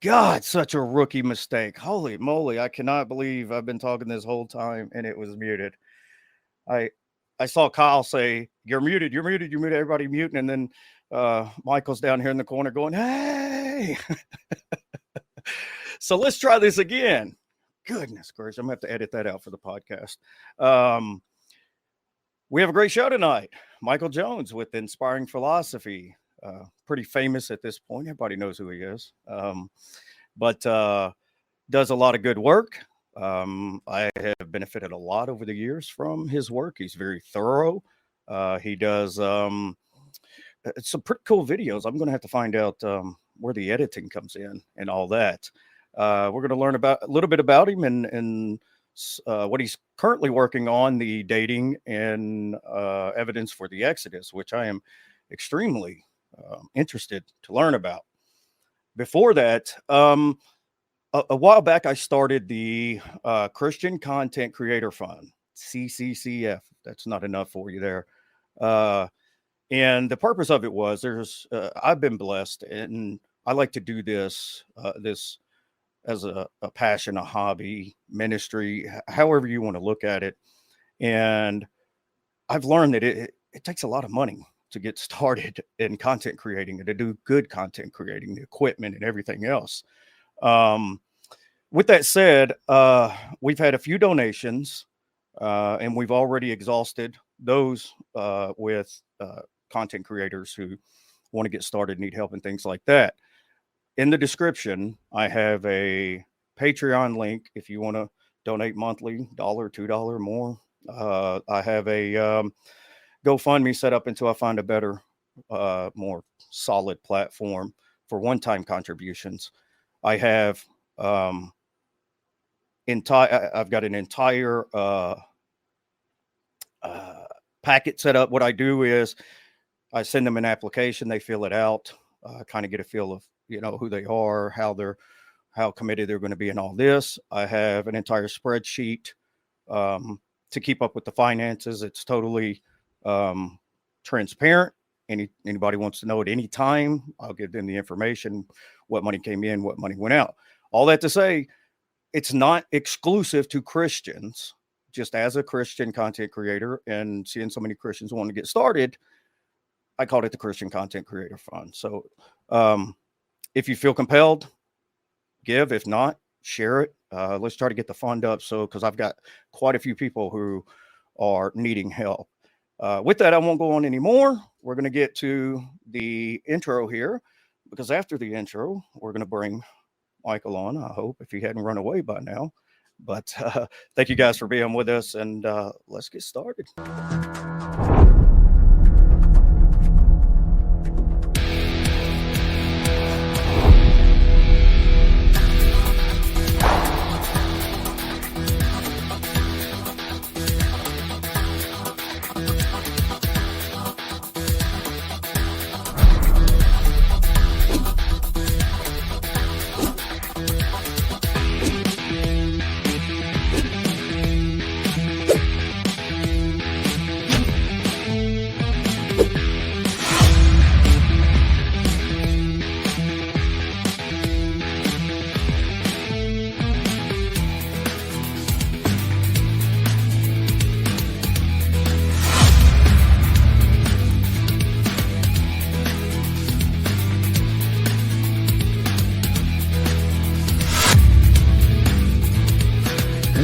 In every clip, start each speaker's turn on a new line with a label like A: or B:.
A: God, such a rookie mistake. Holy moly. I cannot believe I've been talking this whole time and it was muted. I I saw Kyle say, "You're muted, you're muted, you're muted, everybody muting." And then Michael's down here in the corner going, "Hey." So let's try this again. Goodness gracious, I'm gonna have to edit that out for the podcast. Um, we have a great show tonight. Michael Jones with Inspiring Philosophy. Pretty famous at this point. Everybody knows who he is. But does a lot of good work. I have benefited a lot over the years from his work. He's very thorough. He does some pretty cool videos. I'm going to have to find out where the editing comes in and all that. We're going to learn about a little bit about him and what he's currently working on, the dating and evidence for the Exodus, which I am extremely interested to learn about. Before that, a while back, I started the Christian Content Creator Fund, CCCF. That's not enough for you there. And the purpose of it was I've been blessed, and I like to do this as a passion, a hobby, ministry, however you want to look at it. And I've learned that it takes a lot of money to get started in content creating and to do good content creating, the equipment and everything else. With that said, we've had a few donations, and we've already exhausted those with content creators who want to get started, need help, and things like that. In the description, I have a Patreon link if you want to donate monthly, $1, $2 more. I have a GoFundMe set up until I find a better, more solid platform for one-time contributions. I have I've got an entire packet set up. What I do is I send them an application, they fill it out, kind of get a feel of who they are, how committed they're going to be in all this. I have an entire spreadsheet to keep up with the finances. It's totally transparent. Anybody wants to know at any time, I'll give them the information, what money came in, what money went out. All that to say, it's not exclusive to Christians. Just as a Christian content creator and seeing so many Christians want to get started, I called it the Christian Content Creator Fund. So if you feel compelled, give. If not, share it. Let's try to get the fund up. Because I've got quite a few people who are needing help. With that, I won't go on anymore. We're going to get to the intro here, because after the intro, we're going to bring Michael on, I hope, if he hadn't run away by now. But thank you guys for being with us, and let's get started.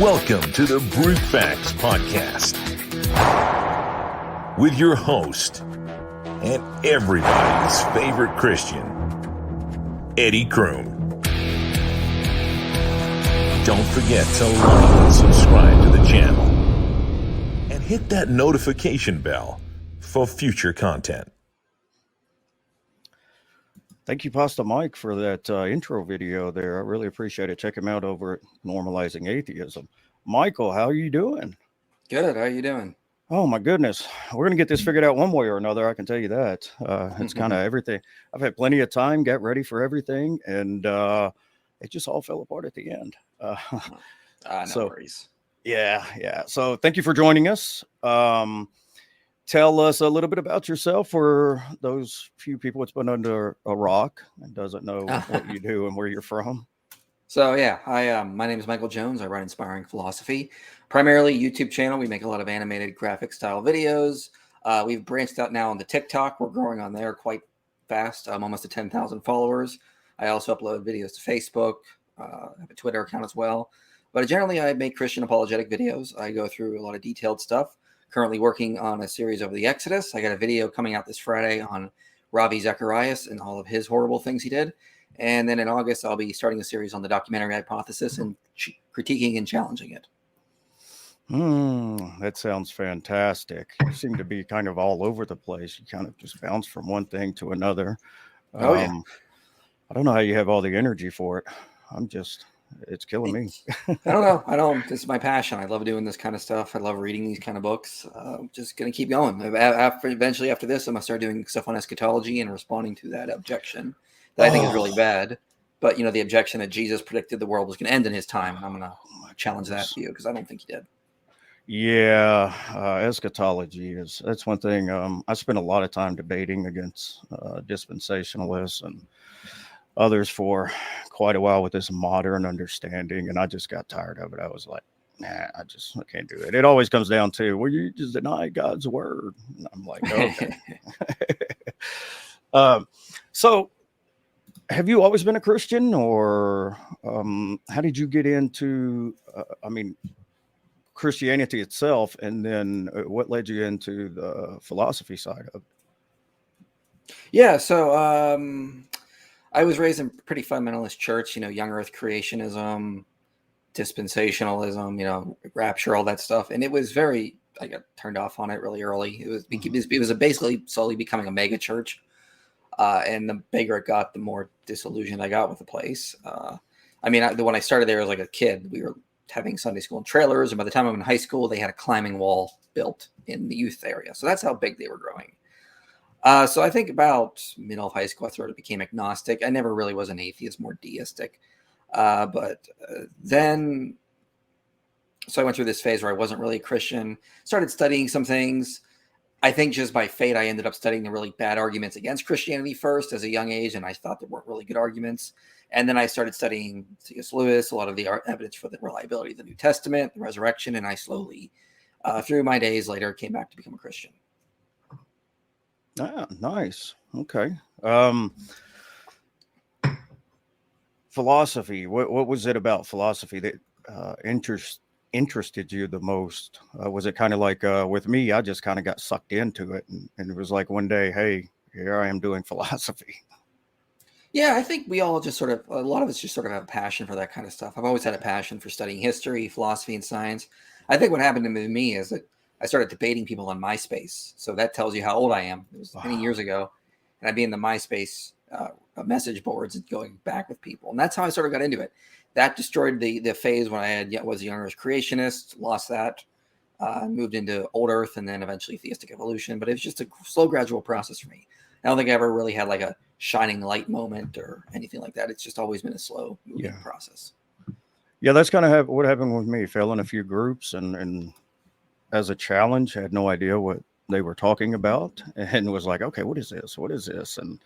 B: Welcome to the Brute Facts Podcast with your host and everybody's favorite Christian, Eddie Kroom. Don't forget to like and subscribe to the channel and hit that notification bell for future content.
A: Thank you, Pastor Mike, for that intro video there. I really appreciate it. Check him out over at Normalizing Atheism. Michael, how are you doing?
C: Good. How are you doing?
A: Oh, my goodness. We're going to get this figured out one way or another. I can tell you that. It's kind of everything. I've had plenty of time, got ready for everything, and it just all fell apart at the end.
C: No worries.
A: Yeah. So thank you for joining us. tell us a little bit about yourself for those few people that's been under a rock and doesn't know what you do and where you're from.
C: So yeah, my name is Michael Jones. I run Inspiring Philosophy, primarily YouTube channel. We make a lot of animated graphic style videos. We've branched out now on the TikTok. We're growing on there quite fast. I'm almost at 10,000 followers. I also upload videos to Facebook. I have a Twitter account as well. But generally, I make Christian apologetic videos. I go through a lot of detailed stuff. Currently working on a series over the Exodus. I got a video coming out this Friday on Ravi Zacharias and all of his horrible things he did. And then in August, I'll be starting a series on the documentary hypothesis and critiquing and challenging it.
A: That sounds fantastic. You seem to be kind of all over the place. You kind of just bounce from one thing to another.
C: Oh, yeah.
A: I don't know how you have all the energy for it. It's killing me.
C: I don't know. This is my passion. I love doing this kind of stuff. I love reading these kind of books. Just going to keep going. Eventually after this, I'm going to start doing stuff on eschatology and responding to that objection that I think is really bad. But, the objection that Jesus predicted the world was going to end in his time. And I'm going to challenge that view because I don't think he did.
A: Yeah, eschatology that's one thing. I spent a lot of time debating against dispensationalists and others for quite a while with this modern understanding, and I just got tired of it. I was like, nah, I can't do it. It always comes down to, well, you just deny God's word. And I'm like, okay. So have you always been a Christian, or how did you get into, Christianity itself, and then what led you into the philosophy side of it?
C: Yeah, so I was raised in a pretty fundamentalist church, young earth creationism, dispensationalism, rapture, all that stuff. And it was I got turned off on it really early. It was basically slowly becoming a mega church. And the bigger it got, the more disillusioned I got with the place. When I started there as like a kid, we were having Sunday school in trailers. And by the time I'm in high school, they had a climbing wall built in the youth area. So that's how big they were growing. So I think about middle of high school, I sort of became agnostic. I never really was an atheist, more deistic. But then, so I went through this phase where I wasn't really a Christian, started studying some things. I think just by fate, I ended up studying the really bad arguments against Christianity first as a young age, and I thought there weren't really good arguments. And then I started studying C.S. Lewis, a lot of the evidence for the reliability of the New Testament, the resurrection, and I slowly, through my days later, came back to become a Christian.
A: Ah, nice. Okay. Philosophy. What was it about philosophy that interested you the most? Was it kind of like with me? I just kind of got sucked into it, and it was like one day, hey, here I am doing philosophy.
C: Yeah, I think we all just a lot of us just sort of have a passion for that kind of stuff. I've always had a passion for studying history, philosophy, and science. I think what happened to me is that I started debating people on MySpace. So that tells you how old I am. It was many years ago. And I'd be in the MySpace message boards and going back with people. And that's how I sort of got into it. That destroyed the phase when I was a young earth creationist, lost that, moved into old earth, and then eventually theistic evolution. But it was just a slow, gradual process for me. I don't think I ever really had like a shining light moment or anything like that. It's just always been a slow moving process.
A: Yeah, that's kind of what happened with me. Fell in a few groups and as a challenge, had no idea what they were talking about, and was like, okay, what is this? What is this? And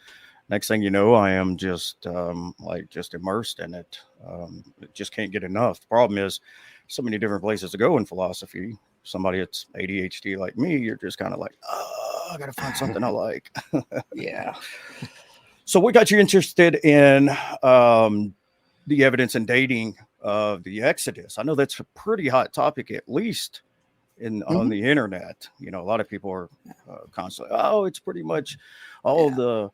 A: next thing you know, I am just immersed in it. Just can't get enough. The problem is so many different places to go in philosophy. Somebody that's ADHD like me, you're just kind of like, I got to find something I like.
C: Yeah.
A: So what got you interested in the evidence and dating of the Exodus? I know that's a pretty hot topic, at least on the internet. A lot of people are constantly, it's pretty much all the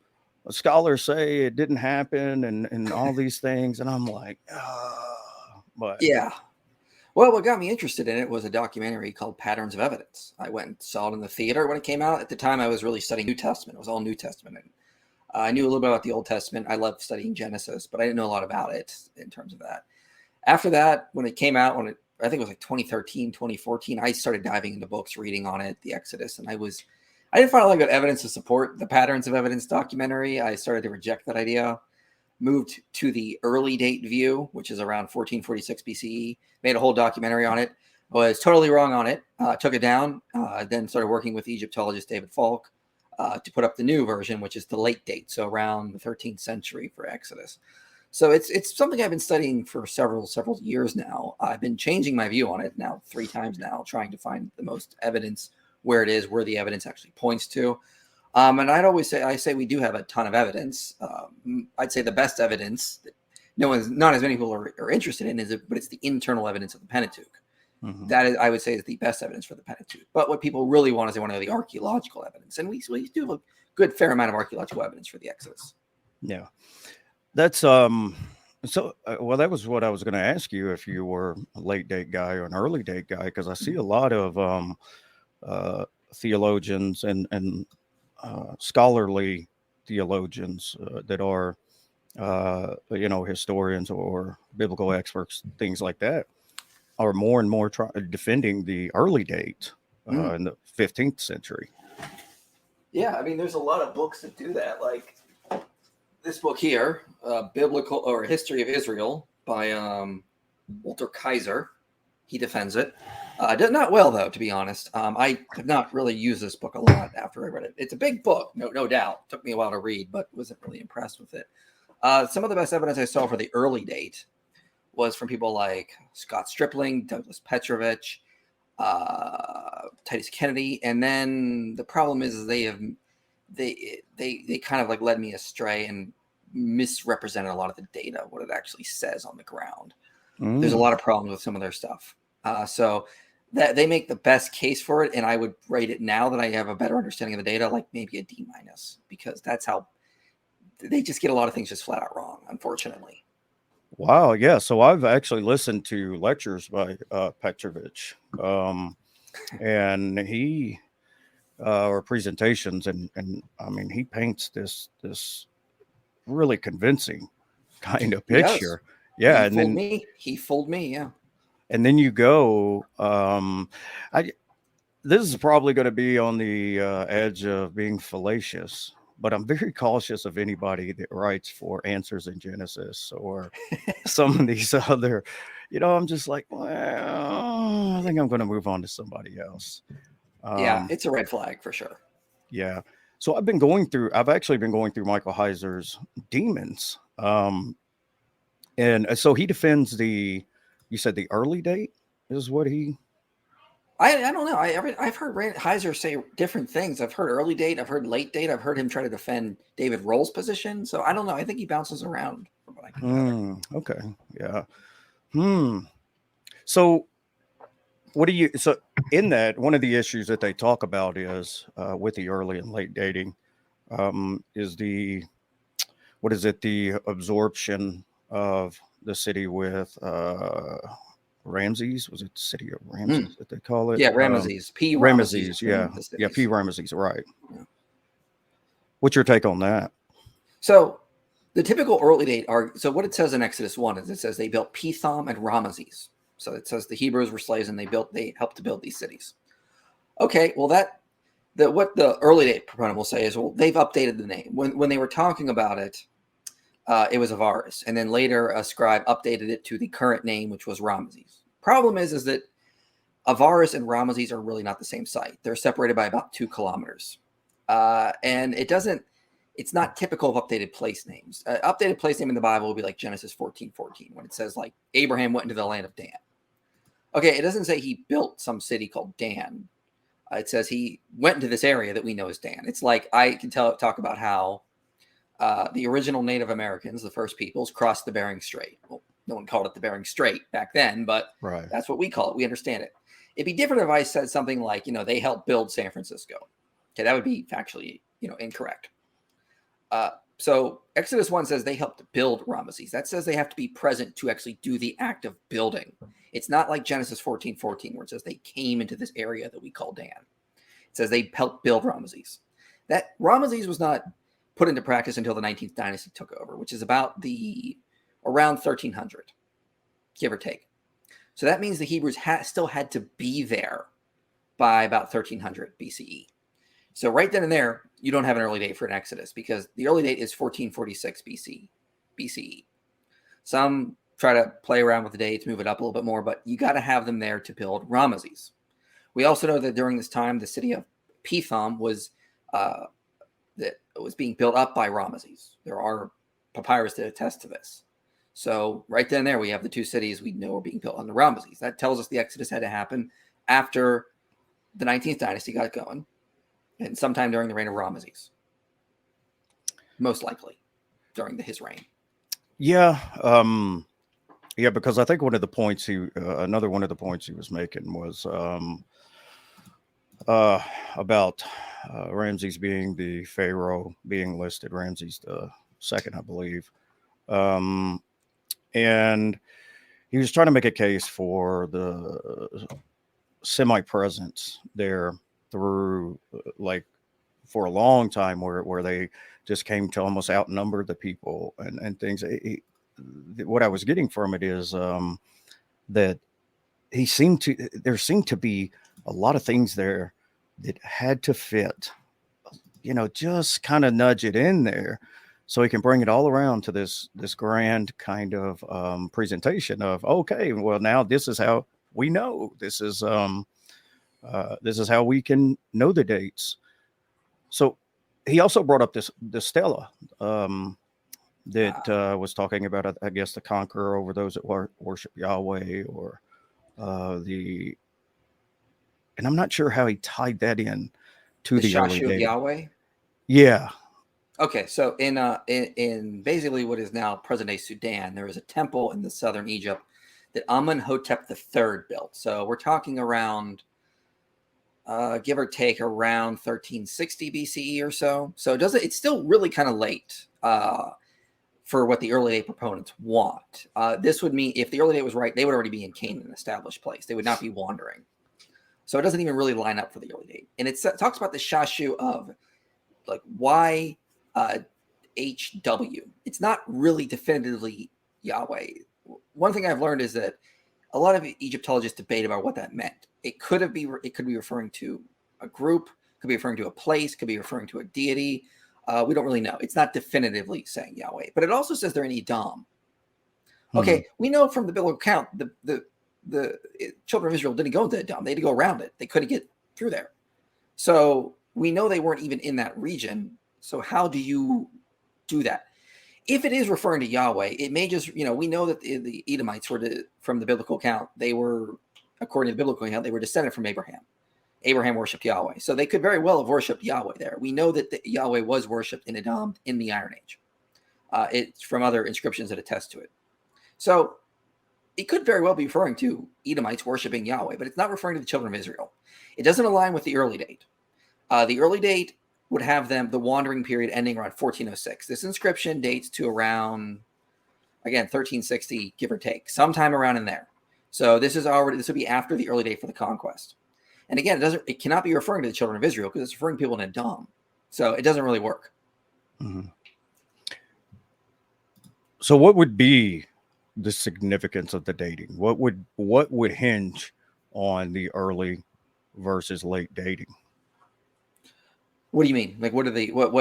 A: scholars say it didn't happen and all these things. And I'm like, but
C: yeah. Well, what got me interested in it was a documentary called Patterns of Evidence. I went and saw it in the theater when it came out. At the time, I was really studying New Testament. It was all New Testament. And I knew a little bit about the Old Testament. I loved studying Genesis, but I didn't know a lot about it in terms of that. After that, when it came out, I think it was like 2013, 2014, I started diving into books, reading on it, the Exodus. And I didn't find a lot of good evidence to support the Patterns of Evidence documentary. I started to reject that idea. Moved to the early date view, which is around 1446 BCE, made a whole documentary on it. Was totally wrong on it. Took it down. Then started working with Egyptologist David Falk to put up the new version, which is the late date, so around the 13th century for Exodus. So it's something I've been studying for several years now. I've been changing my view on it now 3 times now, trying to find the most evidence where it is, where the evidence actually points to. And I say we do have a ton of evidence. I'd say the best evidence that not as many people are interested in but it's the internal evidence of the Pentateuch.
A: Mhm.
C: That is, I would say, is the best evidence for the Pentateuch. But what people really want is they want to know the archaeological evidence, and we do have a good fair amount of archaeological evidence for the Exodus.
A: Yeah. That's well, that was what I was going to ask you, if you were a late date guy or an early date guy, because I see a lot of theologians and scholarly theologians that are historians or biblical experts, things like that, are more and more defending the early date in the 15th century.
C: Yeah, I mean, there's a lot of books that do that, like this book here, Biblical or History of Israel by Walter Kaiser. He defends it. Does not well, though, to be honest. I have not really used this book a lot after I read it. It's a big book, no doubt. Took me a while to read, but wasn't really impressed with it. Some of the best evidence I saw for the early date was from people like Scott Stripling, Douglas Petrovich, Titus Kennedy, and then the problem is they kind of like led me astray and misrepresented a lot of the data, what it actually says on the ground. There's a lot of problems with some of their stuff. So that they make the best case for it, and I would rate it, now that I have a better understanding of the data, like maybe a D-, because that's how they just get a lot of things just flat out wrong, unfortunately.
A: Wow. Yeah. So I've actually listened to lectures by Petrovich, and he or presentations, and I mean, he paints this really convincing kind of picture. Yeah.
C: He fooled me. Yeah.
A: And then you go, this is probably going to be on the edge of being fallacious, but I'm very cautious of anybody that writes for Answers in Genesis or some of these other, I'm just like, well, I think I'm going to move on to somebody else.
C: Yeah, it's a red flag for sure.
A: Yeah. So I've actually been going through Michael Heiser's Demons. And so he defends you said the early date is what he...
C: I don't know. I've heard Heiser say different things. I've heard early date. I've heard late date. I've heard him try to defend David Roll's position. So I don't know. I think he bounces around from what I can gather.
A: Okay. Yeah. So so in that, one of the issues that they talk about is with the early and late dating is the absorption of the city with Ramses. Was it the city of Ramses that they call it?
C: Yeah, Ramesses. P.
A: Ramesses. Yeah. Yeah. P. Ramesses. Right. Yeah. What's your take on that?
C: So the typical early date so what it says in Exodus 1 is it says they built Pithom and Ramesses. So it says the Hebrews were slaves and they helped to build these cities. Okay, well what the early date proponent will say is, well, they've updated the name. When they were talking about it, it was Avaris, and then later a scribe updated it to the current name, which was Ramesses. Problem is that Avaris and Ramesses are really not the same site. They're separated by about 2 kilometers, and it's not typical of updated place names. Updated place name in the Bible will be like Genesis 14:14, when it says like Abraham went into the land of Dan. Okay, it doesn't say he built some city called Dan. It says he went into this area that we know as Dan. It's like I can talk about how the original Native Americans, the first peoples, crossed the Bering Strait. Well, no one called it the Bering Strait back then, but
A: right.
C: That's what we call it. We understand it. It'd be different if I said something like, they helped build San Francisco. Okay, that would be factually, incorrect. So Exodus 1 says they helped build Ramesses. That says they have to be present to actually do the act of building. It's not like Genesis 14:14, where it says they came into this area that we call Dan. It says they helped build Ramesses. That Ramesses was not put into practice until the 19th dynasty took over, which is about around 1300, give or take. So that means the Hebrews still had to be there by about 1300 BCE. So right then and there, you don't have an early date for an Exodus, because the early date is 1446 BCE. Some try to play around with the dates, move it up a little bit more, but you got to have them there to build Ramesses. We also know that during this time, the city of Pithom was being built up by Ramesses. There are papyrus that attest to this. So right then and there, we have the two cities we know are being built on the Ramesses. That tells us the Exodus had to happen after the 19th dynasty got going, and sometime during the reign of Ramesses. Most likely during his reign.
A: Yeah. Yeah, because I think one of the points another one of the points he was making was about Ramses being the pharaoh being listed, Ramses the second, I believe, and he was trying to make a case for the semi-presence there through like for a long time, where they just came to almost outnumber the people and things. What I was getting from it is that there seemed to be a lot of things there that had to fit, just kind of nudge it in there so he can bring it all around to this grand kind of presentation of, okay, well, now this is how we know. This is how we can know the dates. So he also brought up this stela that was talking about, I guess, the conqueror over those that worship Yahweh, or and I'm not sure how he tied that in to the early
C: Shashu of
A: dating.
C: Yahweh.
A: Yeah.
C: Okay, so in basically what is now present-day Sudan, there was a temple in the southern Egypt that Amenhotep III built. So we're talking around, give or take, around 1360 BCE or so. So it's still really kind of late for what the early date proponents want. This would mean if the early date was right, they would already be in Canaan, an established place. They would not be wandering. So it doesn't even really line up for the early date. And it talks about the Shashu of like YHW. It's not really definitively Yahweh. One thing I've learned is that a lot of Egyptologists debate about what that meant. It could be referring to a group, could be referring to a place, could be referring to a deity. We don't really know. It's not definitively saying Yahweh, but it also says they're in Edom. Okay, we know from the biblical account the children of Israel didn't go into Edom. They had to go around it. They couldn't get through there. So we know they weren't even in that region. So how do you do that? If it is referring to Yahweh, it may just, we know that the Edomites were from the biblical account. They were, according to the biblical account, they were descended from Abraham. Abraham worshipped Yahweh. So they could very well have worshipped Yahweh there. We know that Yahweh was worshipped in Edom in the Iron Age. It's from other inscriptions that attest to it. So it could very well be referring to Edomites worshiping Yahweh, but it's not referring to the children of Israel. It doesn't align with the early date. The early date would have the wandering period ending around 1406. This inscription dates to around, again, 1360, give or take, sometime around in there. So this would be after the early date for the conquest. And again, it cannot be referring to the children of Israel because it's referring to people in Edom. So it doesn't really work.
A: Mm-hmm. So what would be the significance of the dating? What would hinge on the early versus late dating?
C: What do you mean? Like, what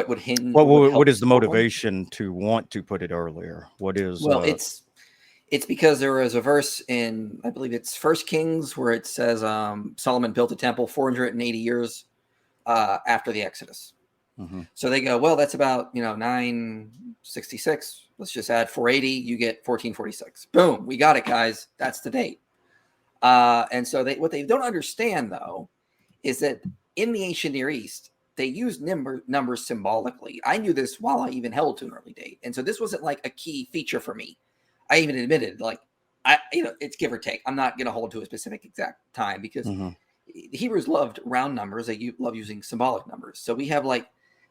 C: would hinge?
A: What is the motivation to want to put it earlier? What is?
C: Well, it's because there is a verse in, I believe it's First Kings, where it says Solomon built a temple 480 years after the Exodus. Mm-hmm. So they go, well, that's about 966. Let's just add 480. You get 1446. Boom, we got it, guys. That's the date. And so what they don't understand though is that in the ancient Near East, they used numbers symbolically. I knew this while I even held to an early date, and so this wasn't like a key feature for me. I even admitted, it's give or take. I'm not going to hold to a specific exact time because the Hebrews loved round numbers. They love using symbolic numbers. So we have like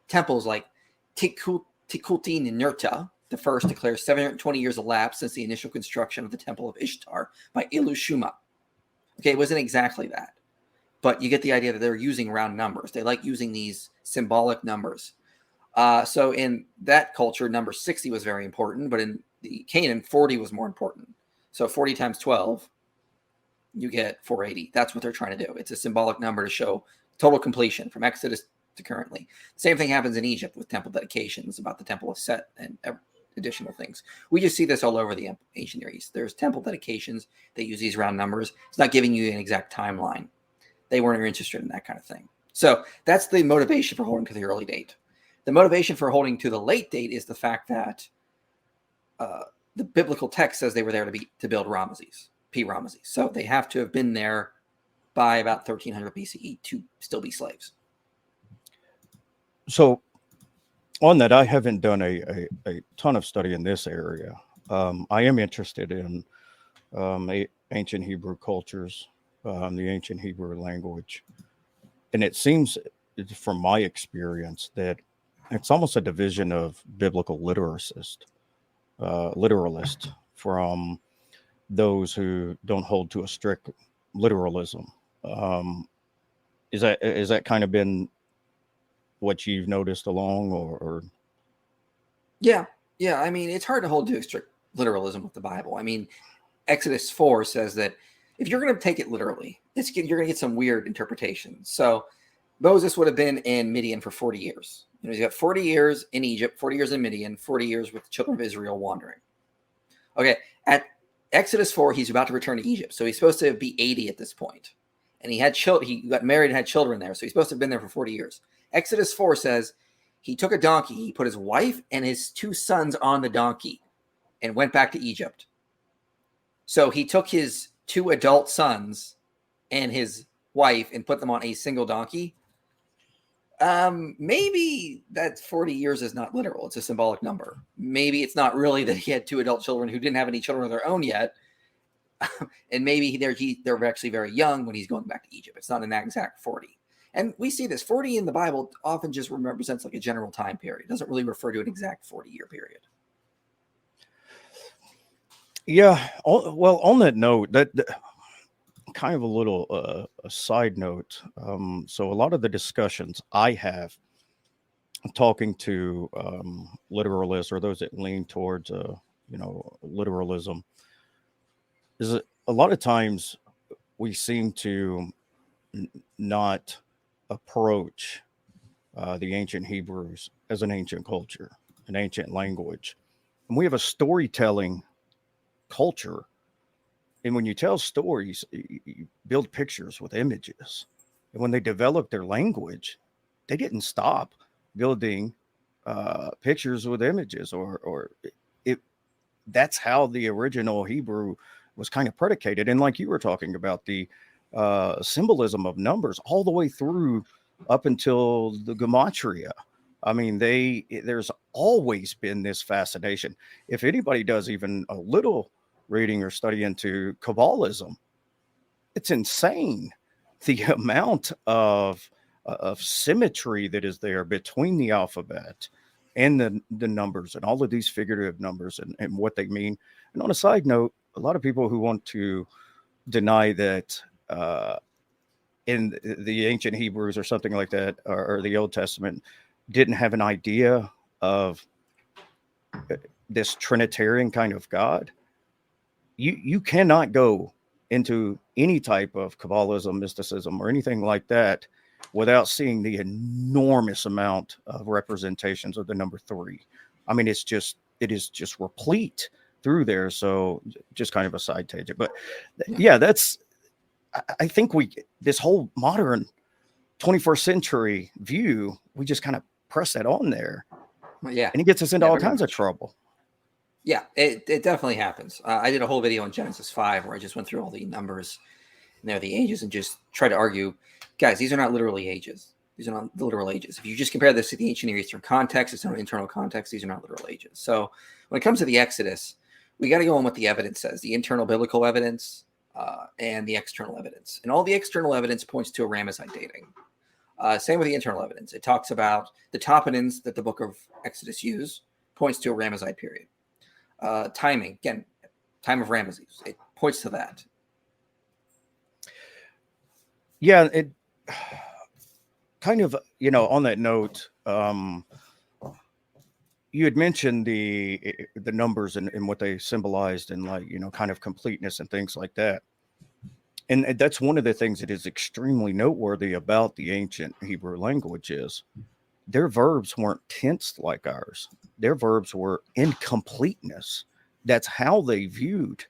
C: temples like Tikulti Ninurta. The first declares 720 years elapsed since the initial construction of the Temple of Ishtar by Ilushuma. Okay, it wasn't exactly that, but you get the idea that they're using round numbers. They like using these symbolic numbers. So in that culture, number 60 was very important, but in the Canaan, 40 was more important. So 40 times 12, you get 480. That's what they're trying to do. It's a symbolic number to show total completion from Exodus to currently. Same thing happens in Egypt with temple dedications about the Temple of Set and additional things. We just see this all over the ancient Near East. There's temple dedications that use these round numbers. It's not giving you an exact timeline. They weren't interested in that kind of thing. So that's the motivation for holding to the early date. The motivation for holding to the late date is the fact that the biblical text says they were there to build Ramesses, P-Ramesses. So they have to have been there by about 1300 BCE to still be slaves.
A: So on that, I haven't done a ton of study in this area. I am interested in ancient Hebrew cultures, the ancient Hebrew language. And it seems, from my experience, that it's almost a division of biblical literalist from those who don't hold to a strict literalism. Is that kind of been what you've noticed along, or?
C: Yeah. I mean, it's hard to hold to a strict literalism with the Bible. I mean, Exodus 4 says that if you're going to take it literally, you're going to get some weird interpretations. So Moses would have been in Midian for 40 years. You know, he's got 40 years in Egypt, 40 years in Midian, 40 years with the children of Israel wandering. Okay, at Exodus 4, he's about to return to Egypt. So he's supposed to be 80 at this point. And he had children. He got married and had children there. So he's supposed to have been there for 40 years. Exodus 4 says he took a donkey. He put his wife and his 2 sons on the donkey and went back to Egypt. So he took his 2 adult sons and his wife and put them on a single donkey. Maybe that 40 years is not literal. It's a symbolic number. Maybe it's not really that he had 2 adult children who didn't have any children of their own yet. And maybe they're actually very young when he's going back to Egypt. It's not an exact 40. And we see this 40 in the Bible often just represents like a general time period. It doesn't really refer to an exact 40-year period.
A: Yeah. Well, on that note, that kind of a little a side note. So a lot of the discussions I have talking to literalists or those that lean towards literalism is that a lot of times we seem to not approach the ancient Hebrews as an ancient culture, an ancient language. And we have a storytelling culture. And when you tell stories, you build pictures with images. And when they developed their language, they didn't stop building pictures with images, or that's how the original Hebrew was kind of predicated. And like you were talking about, the symbolism of numbers all the way through up until the gematria. I mean, there's always been this fascination. If anybody does even a little reading or study into Kabbalism, it's insane the amount of symmetry that is there between the alphabet and the numbers and all of these figurative numbers and what they mean. And on a side note, a lot of people who want to deny that in the ancient Hebrews or something like that, or the Old Testament, didn't have an idea of this Trinitarian kind of God. You cannot go into any type of Kabbalism, mysticism, or anything like that without seeing the enormous amount of representations of the number 3. I mean, it is just replete through there. So just kind of a side tangent, but yeah, I think this whole modern 21st century view, we just kind of press that on there.
C: Well, yeah.
A: And it gets us into all kinds of trouble.
C: Yeah, it definitely happens. I did a whole video on Genesis 5 where I just went through all the numbers and they're the ages and just try to argue, guys, these are not literally ages. These are not the literal ages. If you just compare this to the ancient Near Eastern context, it's not an internal context. These are not literal ages. So when it comes to the Exodus, we got to go on what the evidence says, the internal biblical evidence and the external evidence. And all the external evidence points to a Ramesside dating. Same with the internal evidence. It talks about the toponyms that the book of Exodus use points to a Ramesside period. Timing, again, time of Ramesses. It points to that.
A: Yeah, it kind of, on that note, you had mentioned the numbers and what they symbolized and kind of completeness and things like that. And that's one of the things that is extremely noteworthy about the ancient Hebrew language is their verbs weren't tensed like ours. Their verbs were incompleteness. That's how they viewed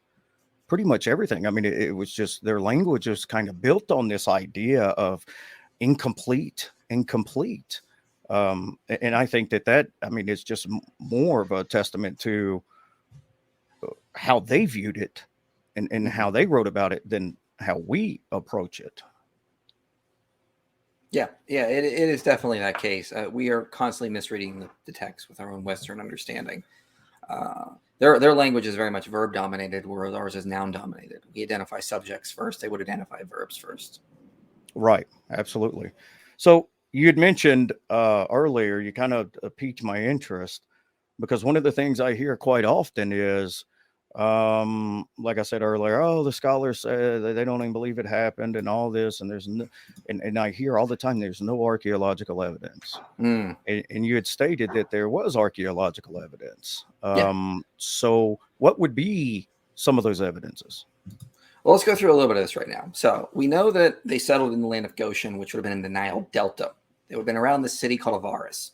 A: pretty much everything. I mean, it was just their language was kind of built on this idea of incomplete. And I think that I mean, it's just more of a testament to how they viewed it and how they wrote about it than how we approach it.
C: Yeah, it is definitely that case. We are constantly misreading the text with our own Western understanding. Their language is very much verb dominated, whereas ours is noun dominated. We identify subjects first; they would identify verbs first.
A: Right, absolutely. So you had mentioned earlier, you kind of piqued my interest because one of the things I hear quite often is, like I said earlier, oh, the scholars say they don't even believe it happened and all this, and there's no, and I hear all the time there's no archaeological evidence. And you had stated that there was archaeological evidence. So what would be some of those evidences?
C: Well, let's go through a little bit of this right now. So we know that they settled in the land of Goshen, which would have been in the Nile Delta. They would have been around the city called Avaris.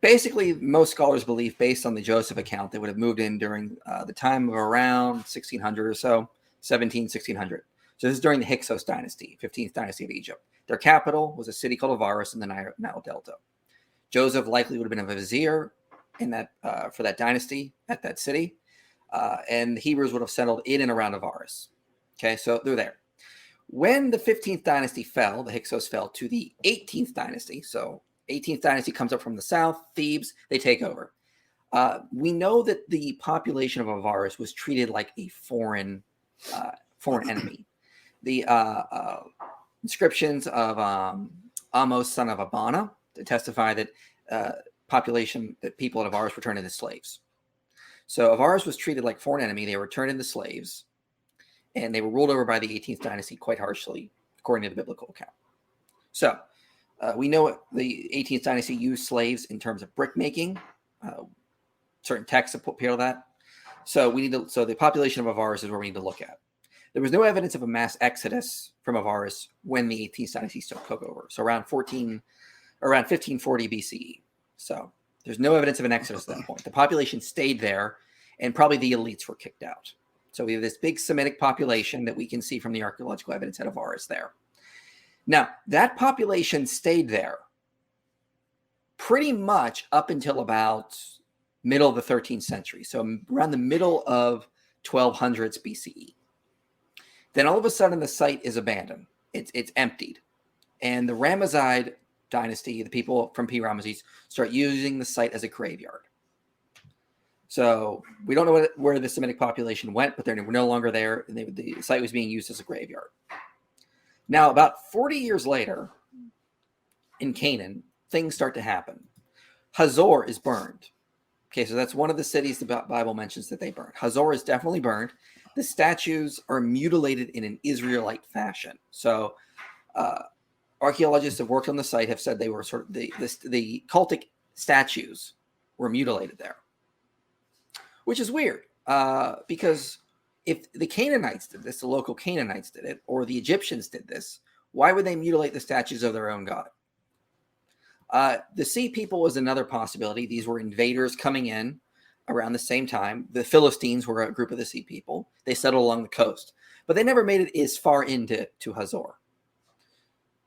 C: Basically, most scholars believe, based on the Joseph account, they would have moved in during the time of around 1600 or so, 1600. So this is during the Hyksos dynasty, 15th dynasty of Egypt. Their capital was a city called Avaris in the Nile Delta. Joseph likely would have been a vizier in that for that dynasty at that city. And the Hebrews would have settled in and around Avaris. Okay, so they're there. When the 15th dynasty fell, the Hyksos fell to the 18th dynasty. So 18th dynasty comes up from the south, Thebes, they take over. We know that the population of Avaris was treated like a foreign enemy. The inscriptions of Amos, son of Abana, to testify that people at Avaris were turned into slaves. So Avaris was treated like foreign enemy. They were turned into slaves, and they were ruled over by the 18th dynasty quite harshly, according to the biblical account. So we know the 18th dynasty used slaves in terms of brick making. Certain texts appeal that. So the population of Avaris is where we need to look at. There was no evidence of a mass exodus from Avaris when the 18th dynasty took over. So around 1540 BCE. So there's no evidence of an exodus at that point. The population stayed there, and probably the elites were kicked out. So we have this big Semitic population that we can see from the archaeological evidence at Avaris there. Now, that population stayed there pretty much up until about middle of the 13th century. So around the middle of 1200s BCE. Then all of a sudden the site is abandoned. It's emptied. And the Ramesside dynasty, the people from P. Ramesses, start using the site as a graveyard. So we don't know where the Semitic population went, but they're no longer there. And the site was being used as a graveyard. Now, about 40 years later, in Canaan, things start to happen. Hazor is burned. Okay, so that's one of the cities the Bible mentions that they burned. Hazor is definitely burned. The statues are mutilated in an Israelite fashion. So archaeologists have worked on the site have said they were sort of the cultic statues were mutilated there, which is weird because if the Canaanites did this, the local Canaanites did it, or the Egyptians did this, why would they mutilate the statues of their own god? The Sea People was another possibility. These were invaders coming in around the same time. The Philistines were a group of the Sea People. They settled along the coast, but they never made it as far into Hazor.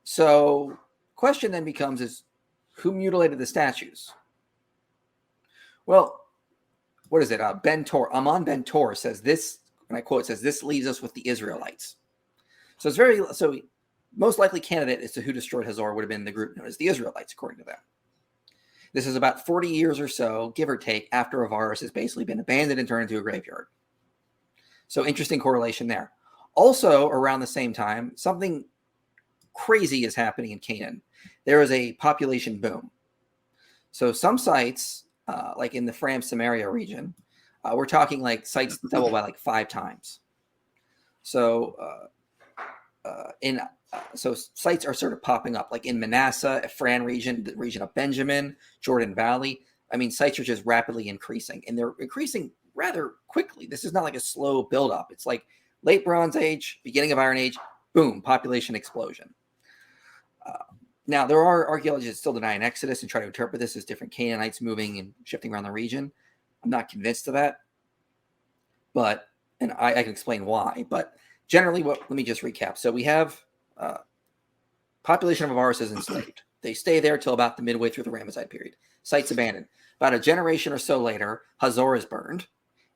C: So question then becomes is who mutilated the statues? Well, what is it? Amon Ben Tor says this, and I quote, says, this leaves us with the Israelites. So most likely candidate as to who destroyed Hazor would have been the group known as the Israelites, according to them. This is about 40 years or so, give or take, after Avaris has basically been abandoned and turned into a graveyard. So interesting correlation there. Also, around the same time, something crazy is happening in Canaan. There is a population boom. So some sites, like in the Fram Samaria region, we're talking like sites double by like 5 times. So so sites are sort of popping up, like in Manasseh, Ephraim region, the region of Benjamin, Jordan Valley. I mean, sites are just rapidly increasing, and they're increasing rather quickly. This is not like a slow buildup. It's like late Bronze Age, beginning of Iron Age, boom, population explosion. Now, there are archaeologists that still deny an exodus and try to interpret this as different Canaanites moving and shifting around the region. I'm not convinced of that, and I can explain why. But generally, let me just recap. So we have population of Avaris is enslaved. They stay there till about the midway through the Ramesside period. Site's abandoned. About a generation or so later, Hazor is burned,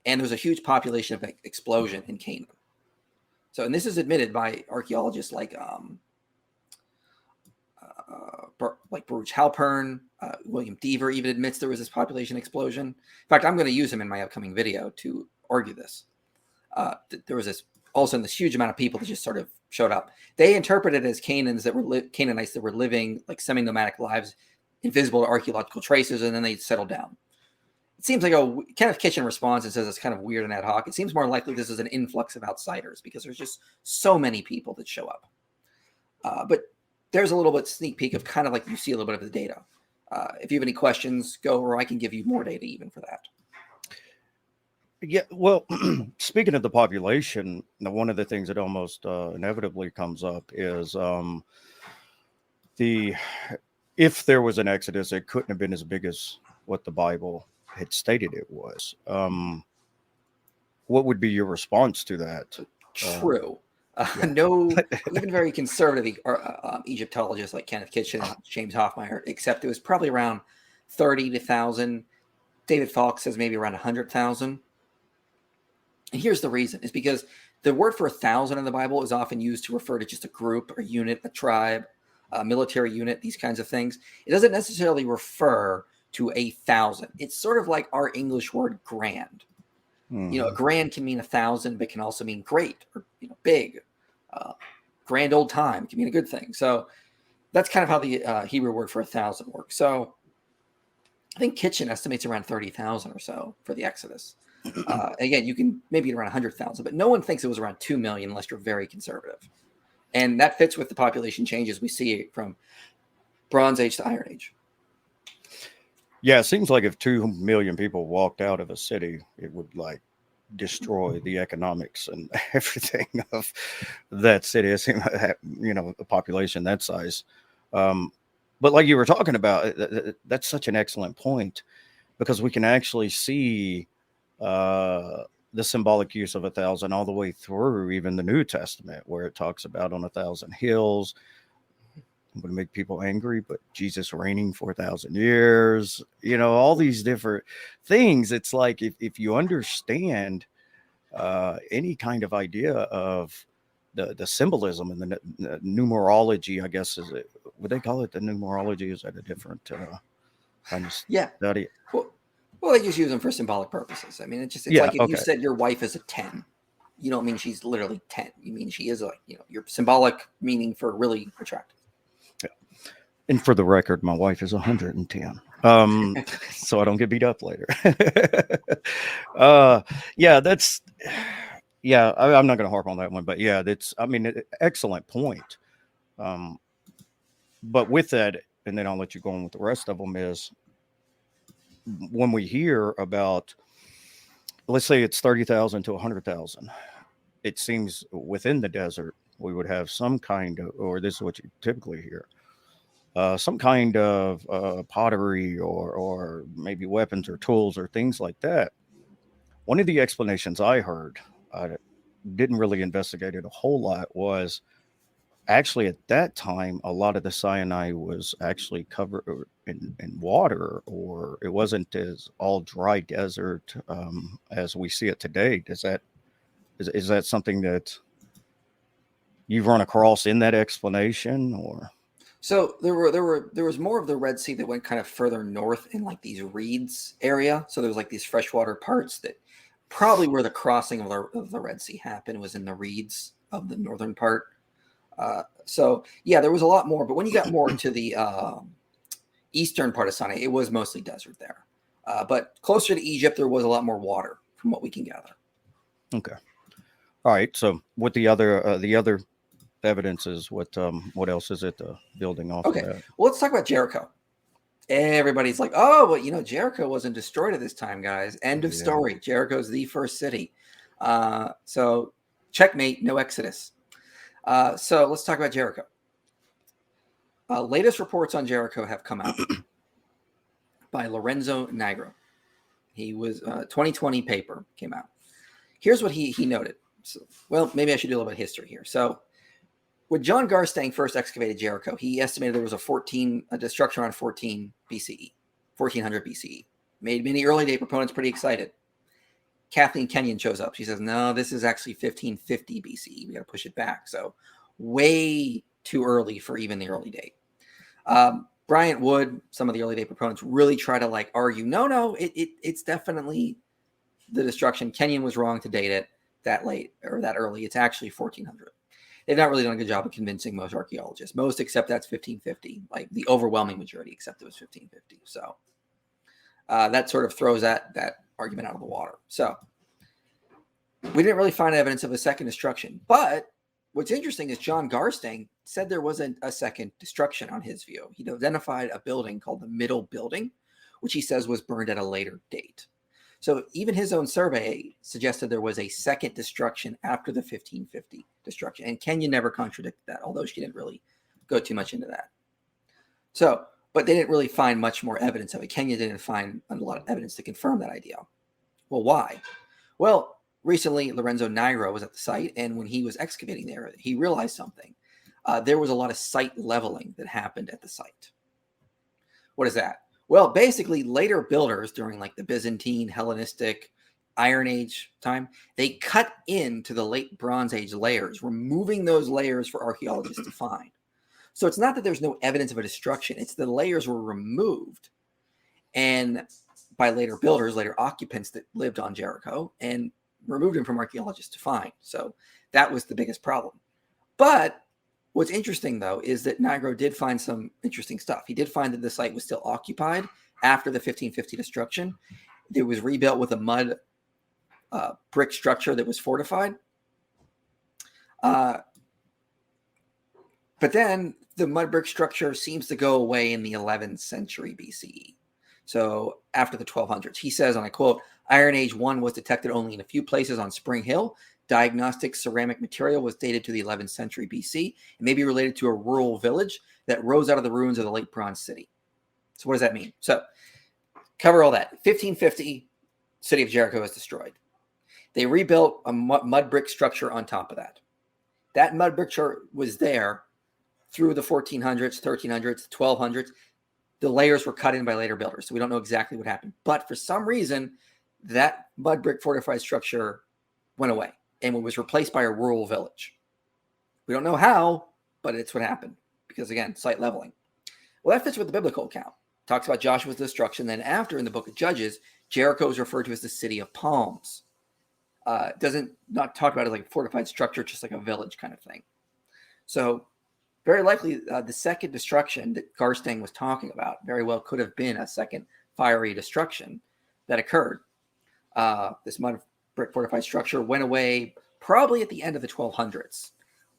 C: and there's a huge population of explosion in Canaan. So, and this is admitted by archaeologists like Baruch Halpern, William Deaver even admits there was this population explosion. In fact, I'm going to use him in my upcoming video to argue this. There was all of a sudden this huge amount of people that just sort of showed up. They interpreted it as Canaanites that were living like semi-nomadic lives, invisible to archaeological traces, and then they settled down. It seems like Kenneth Kitchen responds and says it's kind of weird and ad hoc. It seems more likely this is an influx of outsiders because there's just so many people that show up. But there's a little bit sneak peek of kind of like you see a little bit of the data. If you have any questions, go, or I can give you more data even for that.
A: Yeah, well, speaking of the population, one of the things that almost inevitably comes up is if there was an exodus, it couldn't have been as big as what the Bible had stated it was. What would be your response to that?
C: True.
A: Yeah.
C: No, even very conservative Egyptologists like Kenneth Kitchen and James Hoffmeyer, except it was probably around 30,000. David Falk says maybe around 100,000. And here's the reason: is because the word for 1,000 in the Bible is often used to refer to just a group, a unit, a tribe, a military unit, these kinds of things. It doesn't necessarily refer to 1,000. It's sort of like our English word grand. You know, a grand can mean 1,000, but can also mean great or big. Grand old time can mean a good thing. So that's kind of how the Hebrew word for 1,000 works. So I think Kitchen estimates around 30,000 or so for the Exodus. Again, you can maybe get around 100,000, but no one thinks it was around 2 million unless you're very conservative. And that fits with the population changes we see from Bronze Age to Iron Age.
A: Yeah, it seems like if 2 million people walked out of a city, it would like destroy the economics and everything of that city. It seems, a population that size. But like you were talking about, that's such an excellent point, because we can actually see the symbolic use of 1,000 all the way through even the New Testament, where it talks about on 1,000 hills. Would make people angry, but Jesus reigning for 1,000 years, all these different things. It's like if you understand any kind of idea of the symbolism and the numerology, I guess, would they call it the numerology? Is that a different kind of study?
C: Well, they just use them for symbolic purposes. I mean, it's like if you said your wife is a 10, you don't mean she's literally 10. You mean she is your symbolic meaning for really attractive.
A: And for the record, my wife is 110. So I don't get beat up later. I'm not going to harp on that one, but yeah, excellent point. But with that, and then I'll let you go on with the rest of them, is when we hear about, let's say it's 30,000 to 100,000, it seems within the desert, we would have some kind of, or this is what you typically hear, some kind of pottery or maybe weapons or tools or things like that. One of the explanations I heard, I didn't really investigate it a whole lot, was actually at that time, a lot of the cyanide was actually covered in water, or it wasn't as all dry desert as we see it today. Is that something that you've run across in that explanation, or?
C: So there was more of the Red Sea that went kind of further north in like these reeds area. So there was like these freshwater parts that probably where the crossing of the Red Sea happened was in the reeds of the northern part. So yeah, there was a lot more. But when you got more into the eastern part of Sinai, it was mostly desert there. But closer to Egypt, there was a lot more water, from what we can gather.
A: Okay. All right. So with the other evidence is what else is it building off of that?
C: Well, let's talk about Jericho. Everybody's like, oh, well, Jericho wasn't destroyed at this time, guys. End of story. Jericho's the first city. So checkmate, no Exodus. So let's talk about Jericho. Latest reports on Jericho have come out by Lorenzo Nigro. He was 2020 paper came out. Here's what he noted. So, well, maybe I should do a little bit of history here. So when John Garstang first excavated Jericho, he estimated there was a destruction around 1400 BCE. Made many early day proponents pretty excited. Kathleen Kenyon shows up. She says, no, this is actually 1550 BCE. We got to push it back. So way too early for even the early date. Bryant Wood, some of the early day proponents really try to argue, no, it's definitely the destruction. Kenyon was wrong to date it that late or that early. It's actually 1400. They've not really done a good job of convincing most archaeologists. Most accept that's 1550. Like the overwhelming majority accept it was 1550. So that sort of throws that argument out of the water. So we didn't really find evidence of a second destruction. But what's interesting is John Garstang said there wasn't a second destruction on his view. He identified a building called the Middle Building, which he says was burned at a later date. So even his own survey suggested there was a second destruction after the 1550 destruction. And Kenyon never contradicted that, although she didn't really go too much into that. So, but they didn't really find much more evidence of it. Kenyon didn't find a lot of evidence to confirm that idea. Well, why? Well, recently Lorenzo Nigro was at the site, and when he was excavating there, he realized something. There was a lot of site leveling that happened at the site. What is that? Well, basically, later builders during the Byzantine, Hellenistic, Iron Age time, they cut into the late Bronze Age layers, removing those layers for archaeologists to find. So it's not that there's no evidence of a destruction. It's the layers were removed and by later builders, later occupants that lived on Jericho, and removed them from archaeologists to find. So that was the biggest problem. But what's interesting, though, is that Nigro did find some interesting stuff. He did find that the site was still occupied after the 1550 destruction. It was rebuilt with a mud brick structure that was fortified. But then the mud brick structure seems to go away in the 11th century BCE. So after the 1200s, he says, and I quote, Iron Age 1 was detected only in a few places on Spring Hill. Diagnostic ceramic material was dated to the 11th century BC and may be related to a rural village that rose out of the ruins of the late Bronze City. So what does that mean? So cover all that. 1550, city of Jericho is destroyed. They rebuilt a mud brick structure on top of that. That mud brick structure was there through the 1400s, 1300s, 1200s. The layers were cut in by later builders, so we don't know exactly what happened. But for some reason, that mud brick fortified structure went away and was replaced by a rural village. We don't know how, but it's what happened because, again, site leveling. Well, that fits with the biblical account. Talks about Joshua's destruction. Then after, in the book of Judges, Jericho is referred to as the city of palms. Doesn't not talk about it like a fortified structure, just like a village kind of thing. So very likely the second destruction that Garstang was talking about very well could have been a second fiery destruction that occurred. This mud brick fortified structure went away probably at the end of the 1200s.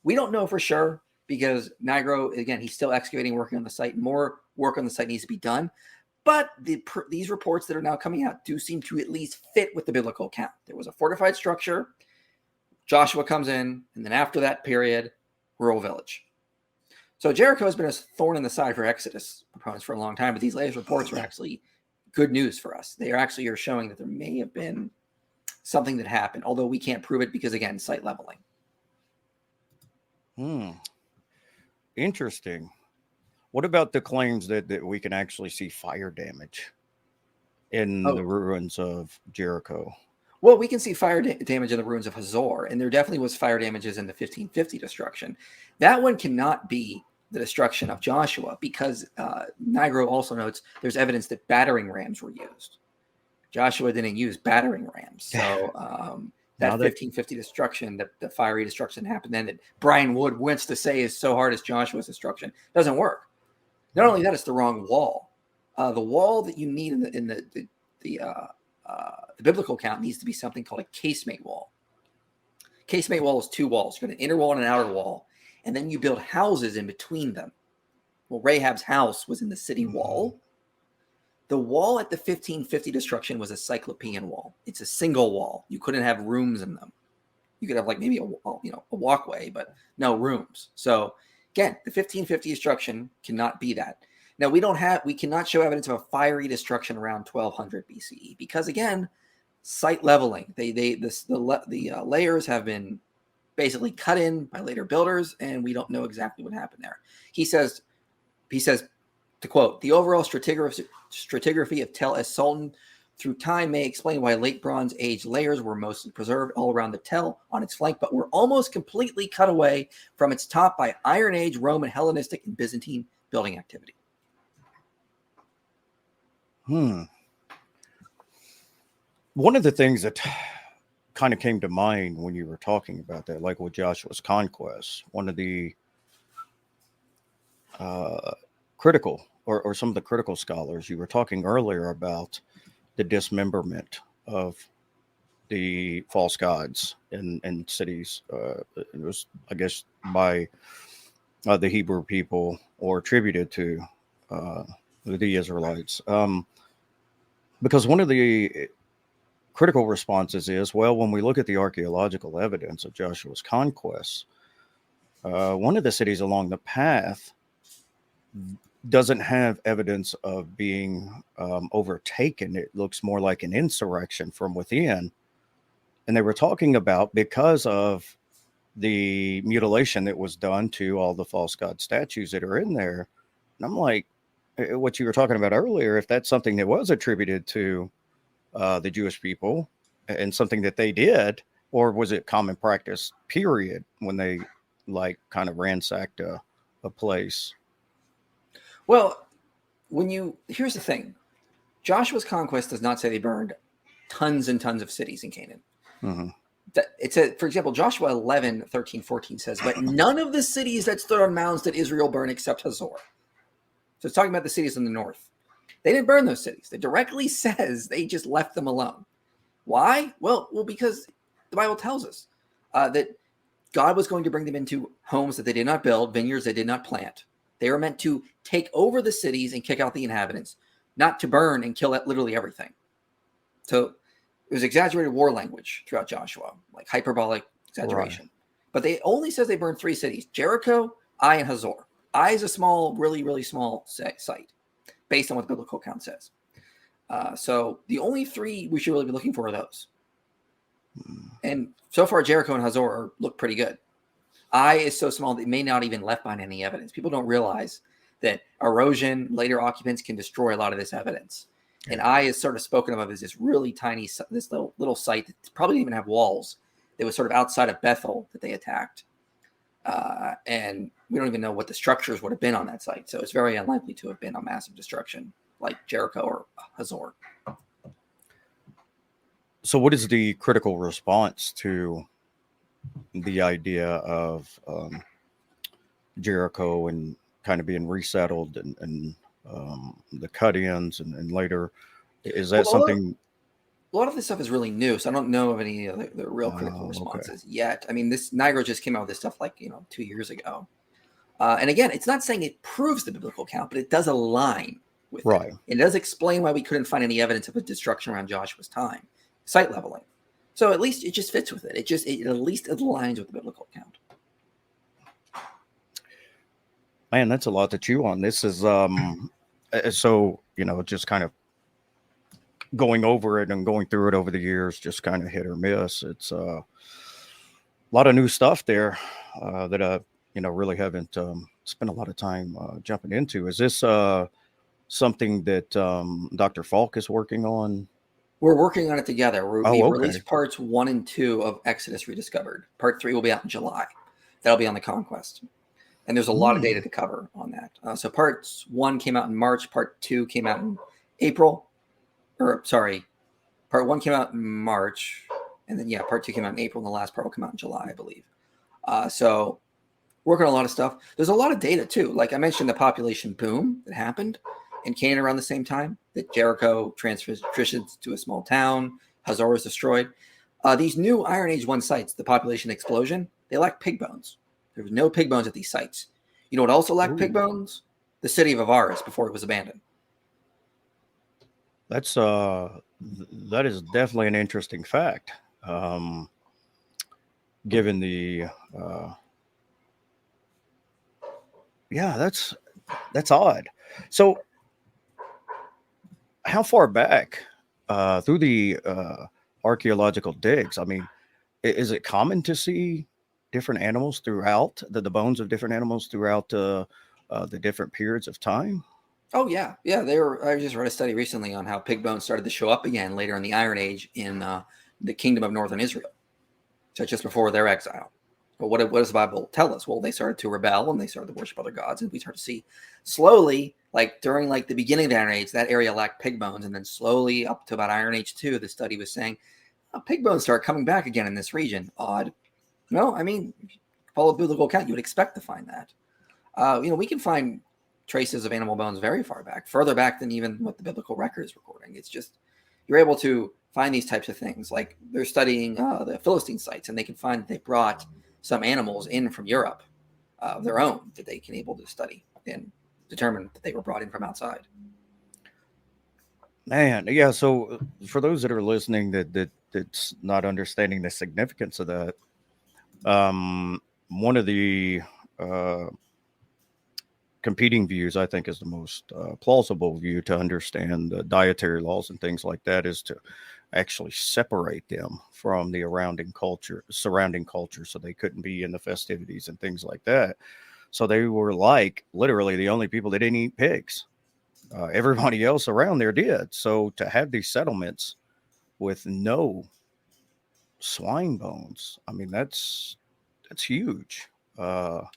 C: We don't know for sure because Nigro, again, he's still excavating, working on the site. More work on the site needs to be done. But these reports that are now coming out do seem to at least fit with the biblical account. There was a fortified structure. Joshua comes in, and then after that period, rural village. So Jericho has been a thorn in the side for Exodus proponents for a long time, but these latest reports are actually good news for us. They are showing that there may have been something that happened, although we can't prove it because, again, site leveling.
A: Interesting. What about the claims that we can actually see fire damage in the ruins of Jericho?
C: Well, we can see fire damage in the ruins of Hazor, and there definitely was fire damages in the 1550 destruction. That one cannot be the destruction of Joshua because Nigro also notes there's evidence that battering rams were used. Joshua didn't use battering rams. So that 1550 destruction, the fiery destruction happened then that Brian Wood wants to say is so hard as Joshua's destruction, doesn't work. Not only that, it's the wrong wall. The wall that you need in the biblical account needs to be something called a casemate wall. Casemate wall is two walls. You've got an inner wall and an outer wall, and then you build houses in between them. Well, Rahab's house was in the city wall. The wall at the 1550 destruction was a cyclopean wall. It's a single wall. You couldn't have rooms in them. You could have maybe a walkway, but no rooms. So Again, the 1550 destruction cannot be that. Now, we cannot show evidence of a fiery destruction around 1200 BCE because, again, site leveling. The layers have been basically cut in by later builders, and we don't know exactly what happened there. He says, to quote, the overall stratigraphy of Tel es Sultan through time may explain why late Bronze Age layers were mostly preserved all around the Tel on its flank, but were almost completely cut away from its top by Iron Age, Roman, Hellenistic, and Byzantine building activity.
A: One of the things that kind of came to mind when you were talking about that, like with Joshua's conquest, one of the critical or some of the critical scholars, you were talking earlier about the dismemberment of the false gods in cities. It was, I guess, by the Hebrew people or attributed to the Israelites. Because one of the critical responses is, well, when we look at the archaeological evidence of Joshua's conquests, one of the cities along the path doesn't have evidence of being overtaken. It looks more like an insurrection from within. And they were talking about because of the mutilation that was done to all the false god statues that are in there. And I'm like, what you were talking about earlier, if that's something that was attributed to the Jewish people and something that they did, or was it common practice, period, when they like kind of ransacked a place?
C: Well, here's the thing. Joshua's conquest does not say they burned tons and tons of cities in Canaan.
A: Mm-hmm.
C: For example, Joshua 11, 13, 14 says, but none of the cities that stood on mounds did Israel burn except Hazor. So it's talking about the cities in the north. They didn't burn those cities. It directly says they just left them alone. Why? Well, because the Bible tells us that God was going to bring them into homes that they did not build, vineyards they did not plant. They were meant to take over the cities and kick out the inhabitants, not to burn and kill literally everything. So it was exaggerated war language throughout Joshua, like hyperbolic exaggeration. Right. But they only says they burned 3 cities: Jericho, Ai, and Hazor. Ai is a small, really, really small site based on what the biblical account says. So the only 3 we should really be looking for are those. And so far, Jericho and Hazor look pretty good. Ai is so small that it may not even left behind any evidence. People don't realize that erosion, later occupants can destroy a lot of this evidence. And Ai is sort of spoken of as this really tiny, this little site that probably didn't even have walls. That was sort of outside of Bethel that they attacked. And we don't even know what the structures would have been on that site. So it's very unlikely to have been a massive destruction like Jericho or Hazor.
A: So what is the critical response to the idea of Jericho and kind of being resettled and the cut-ins and later? Is that something?
C: A lot of this stuff is really new, so I don't know of any of the real critical responses yet. I mean, this Nigro just came out with this stuff like 2 years ago. And again, it's not saying it proves the biblical account, but it does align with it. It does explain why we couldn't find any evidence of a destruction around Joshua's time, site leveling. So at least it just fits with it. It at least aligns with the biblical account.
A: Man, that's a lot to chew on. This is so just kind of going over it and going through it over the years, just kind of hit or miss. It's a lot of new stuff there that I really haven't spent a lot of time jumping into. Is this something that Dr. Falk is working on?
C: We're working on it together. We released parts 1 and 2 of Exodus Rediscovered. Part 3 will be out in July. That'll be on the Conquest. And there's a lot of data to cover on that. So parts 1 came out in March. Part 2 came out in April. Part 1 came out in March. And then, part 2 came out in April. And the last part will come out in July, I believe. So working on a lot of stuff. There's a lot of data, too. Like I mentioned, the population boom that happened in Canaan around the same time that Jericho transitions to a small town. Hazor was destroyed. These new Iron Age 1 sites, the population explosion, they lack pig bones. There was no pig bones at these sites. You know what also lacked pig bones? The city of Avaris before it was abandoned.
A: That's that is definitely an interesting fact. Given the Yeah, that's odd. So, how far back through the archaeological digs? I mean, is it common to see different animals throughout the bones of different animals throughout the different periods of time?
C: Oh yeah, yeah. They were. I just read a study recently on how pig bones started to show up again later in the Iron Age in the kingdom of northern Israel, so just before their exile. But what does the Bible tell us? Well, they started to rebel and they started to worship other gods, and we started to see slowly, like during like the beginning of the Iron Age, that area lacked pig bones, and then slowly up to about Iron Age 2, the study was saying pig bones start coming back again in this region. Odd. No, I mean, follow biblical account, you would expect to find that. We can find traces of animal bones very far back, further back than even what the biblical record is recording. It's just you're able to find these types of things. Like they're studying the Philistine sites, and they can find that they brought some animals in from Europe of their own that they can able to study and determine that they were brought in from outside.
A: Man, yeah. So for those that are listening that's not understanding the significance of that, one of the uh, competing views, I think, is the most plausible view to understand the dietary laws and things like that, is to actually separate them from the surrounding culture, so they couldn't be in the festivities and things like that. So they were like literally the only people that didn't eat pigs. Everybody else around there did. So to have these settlements with no swine bones, I mean, that's huge.
C: Yeah,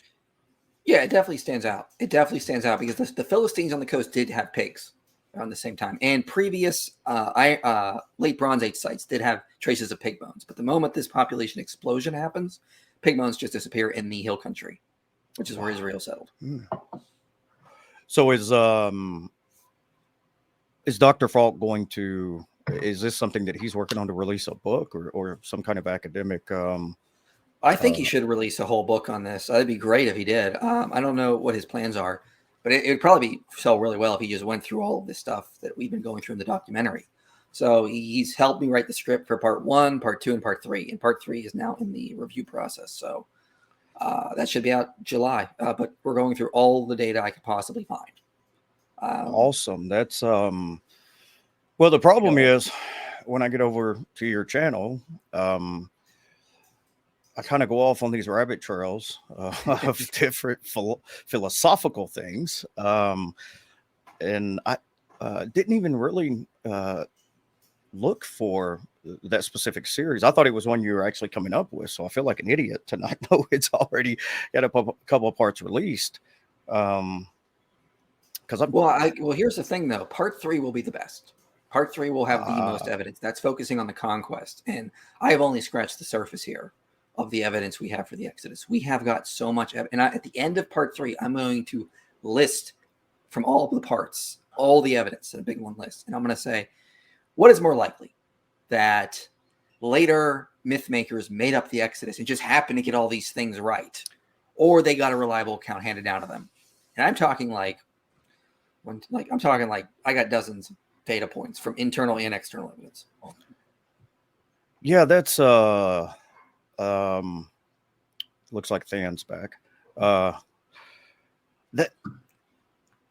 C: it definitely stands out. It definitely stands out because the Philistines on the coast did have pigs around the same time, and previous late Bronze Age sites did have traces of pig bones. But the moment this population explosion happens, pig bones just disappear in the hill country, which is where Israel settled.
A: So is Dr. Falk going to? Is this something that he's working on to release a book or some kind of academic?
C: I think he should release a whole book on this. That'd be great if he did. I don't know what his plans are, but it would probably sell really well if he just went through all of this stuff that we've been going through in the documentary. So he's helped me write the script for part 1, part 2, and part 3. And part 3 is now in the review process. So that should be out July. But we're going through all the data I could possibly find.
A: Awesome. That's well, the problem is when I get over to your channel, I kind of go off on these rabbit trails of different philosophical things. And I didn't even really look for that specific series. I thought it was one you were actually coming up with. So I feel like an idiot to not know it's already got a couple of parts released. Because
C: well, here's the thing, though. Part 3 will be the best. Part 3 will have the most evidence. That's focusing on the conquest. And I have only scratched the surface here of the evidence we have for the Exodus. We have got so much evidence. And at the end of part 3, I'm going to list from all of the parts, all the evidence in a big one list. And I'm going to say, what is more likely? That later myth makers made up the Exodus and just happened to get all these things right, or they got a reliable account handed down to them. And I'm talking like I got dozens of data points from internal and external evidence.
A: Yeah, that's looks like Than's back.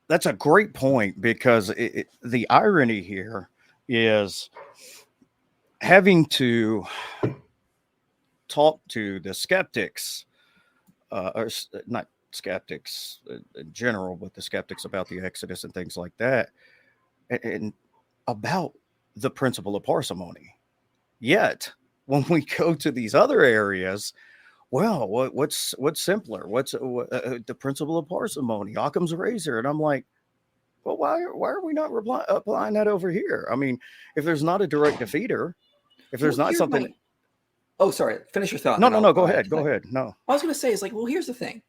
A: That's a great point, because the irony here is having to talk to the skeptics, or not skeptics in general, but the skeptics about the Exodus and things like that, and about the principle of parsimony. Yet, when we go to these other areas, well, what's simpler? What's the principle of parsimony, Occam's razor? And I'm like, well, why are we not applying that over here? I mean, if there's not a direct defeater, if there's not something.
C: Oh, sorry. Finish your thought.
A: No. Go ahead. Go ahead. No.
C: I was going to say is well, here's the thing.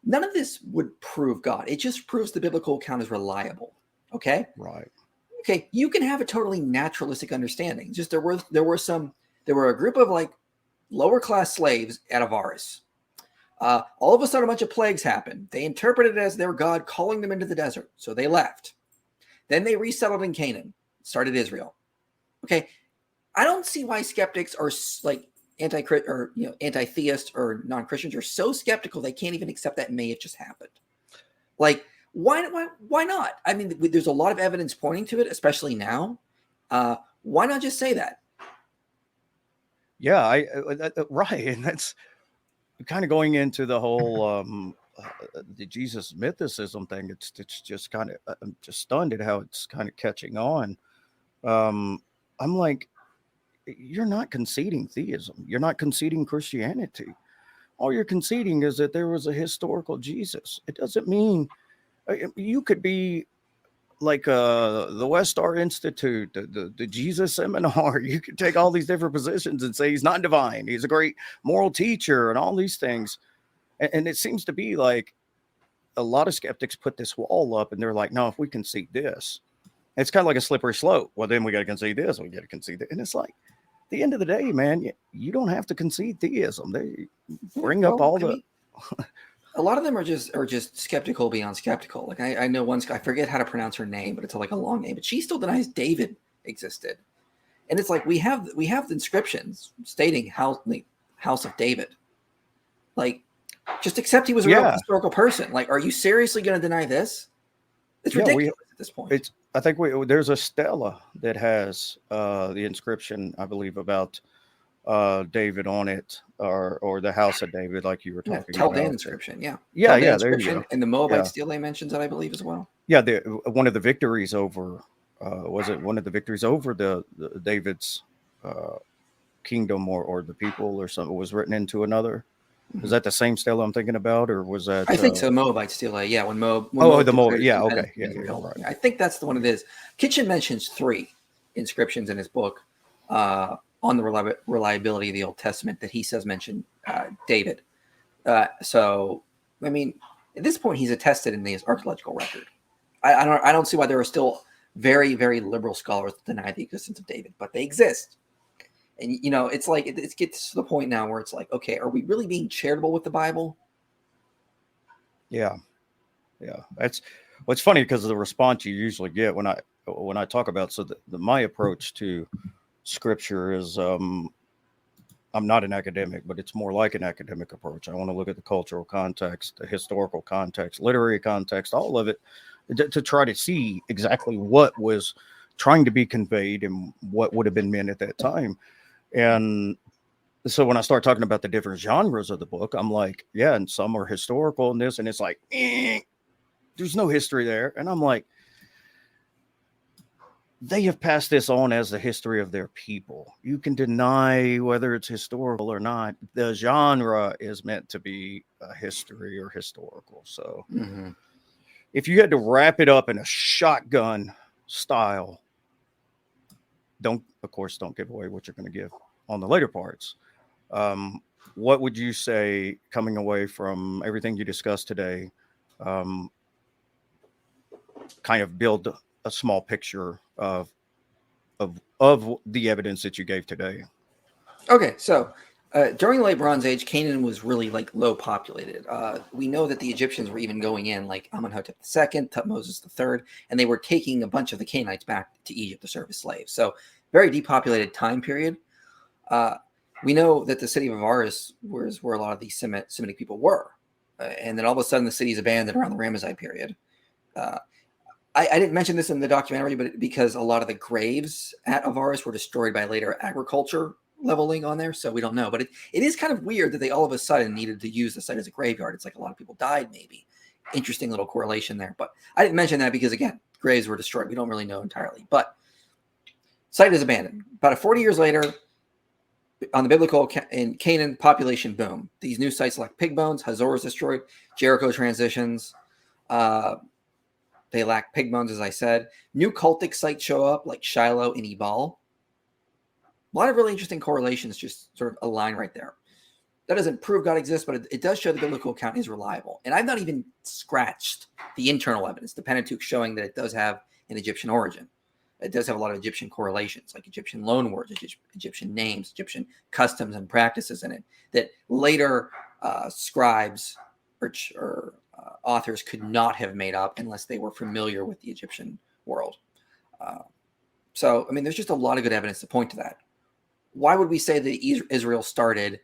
C: None of this would prove God. It just proves the biblical account is reliable. Okay.
A: Right.
C: Okay. You can have a totally naturalistic understanding. Just there were a group of like lower class slaves at Avaris. All of a sudden, a bunch of plagues happened. They interpreted it as their God calling them into the desert. So they left. Then they resettled in Canaan, started Israel. Okay. I don't see why skeptics are like anti-theist or non-Christians are so skeptical they can't even accept that may have just happened. Like, why not? I mean, there's a lot of evidence pointing to it, especially now. Why not just say that?
A: Yeah, right, and that's kind of going into the whole the Jesus mythicism thing. It's just kind of I'm just stunned at how it's kind of catching on. I'm like, you're not conceding theism. You're not conceding Christianity. All you're conceding is that there was a historical Jesus. It doesn't mean you could be like the West Star Institute, the Jesus Seminar. You could take all these different positions and say he's not divine. He's a great moral teacher and all these things. And it seems to be like a lot of skeptics put this wall up and they're like, no, if we concede this, it's kind of like a slippery slope. Well, then we got to concede this. We got to concede that. And it's like, at the end of the day, man, you don't have to concede theism. They bring up all the.
C: A lot of them are just skeptical beyond skeptical. Like I know one, I forget how to pronounce her name, but it's like a long name. But she still denies David existed, and it's like we have the inscriptions stating House of David. Like, just accept he was a real historical person. Like, are you seriously going to deny this? It's ridiculous at this point.
A: I think there's a stela that has the inscription, I believe, about David on it, or the house of David, like you were talking about.
C: Tel Dan inscription,
A: yeah.
C: There you go. And the Moabite stele mentions that, I believe, as well.
A: Yeah, one of the victories over was it one of the victories over the David's kingdom or the people or something was written into another. Is that the same stele I'm thinking about, or was that?
C: I think so. Moabite stele, yeah. When Moab.
A: The Moabite, yeah, okay, yeah, right.
C: I think that's the one it is. Kitchen mentions 3 inscriptions in his book on the reliability of the Old Testament that he says mention David. So, I mean, at this point, he's attested in his archaeological record. I don't see why there are still very, very liberal scholars that deny the existence of David, but they exist. And, you know, it's like, it gets to the point now where it's like, okay, are we really being charitable with the Bible?
A: Yeah. That's what's funny, because of the response you usually get when I talk about, so my approach to Scripture is, I'm not an academic, but it's more like an academic approach. I want to look at the cultural context, the historical context, literary context, all of it, to try to see exactly what was trying to be conveyed and what would have been meant at that time. And so when I start talking about the different genres of the book, I'm like, yeah, and some are historical in this, and it's like, there's no history there. And I'm like, they have passed this on as the history of their people. You can deny whether it's historical or not. The genre is meant to be a history or historical. So if you had to wrap it up in a shotgun style, don't give away what you're going to give on the later parts. What would you say, coming away from everything you discussed today, kind of build a small picture of the evidence that you gave today?
C: Okay, so during the late Bronze Age, Canaan was really like low populated. We know that the Egyptians were even going in, like Amenhotep II, Tutmosis III, and they were taking a bunch of the Canaanites back to Egypt to serve as slaves. So very depopulated time period. We know that the city of Avaris was where a lot of these Semitic people were. And then all of a sudden the city is abandoned around the Ramesside period. I didn't mention this in the documentary, but because a lot of the graves at Avaris were destroyed by later agriculture leveling on there, so we don't know. But it is kind of weird that they all of a sudden needed to use the site as a graveyard. It's like a lot of people died, maybe. Interesting little correlation there. But I didn't mention that because, again, graves were destroyed. We don't really know entirely. But site is abandoned. About 40 years later, on the biblical in Canaan, population boom. These new sites like Pig Bones, Hazor is destroyed, Jericho transitions. They lack pig bones, as I said. New cultic sites show up, like Shiloh and Ebal. A lot of really interesting correlations just sort of align right there. That doesn't prove God exists, but it does show the biblical account is reliable. And I've not even scratched the internal evidence, the Pentateuch, showing that it does have an Egyptian origin. It does have a lot of Egyptian correlations, like Egyptian loanwords, Egyptian names, Egyptian customs and practices in it, that later scribes or authors could not have made up unless they were familiar with the Egyptian world. So, I mean, there's just a lot of good evidence to point to that. Why would we say that Israel started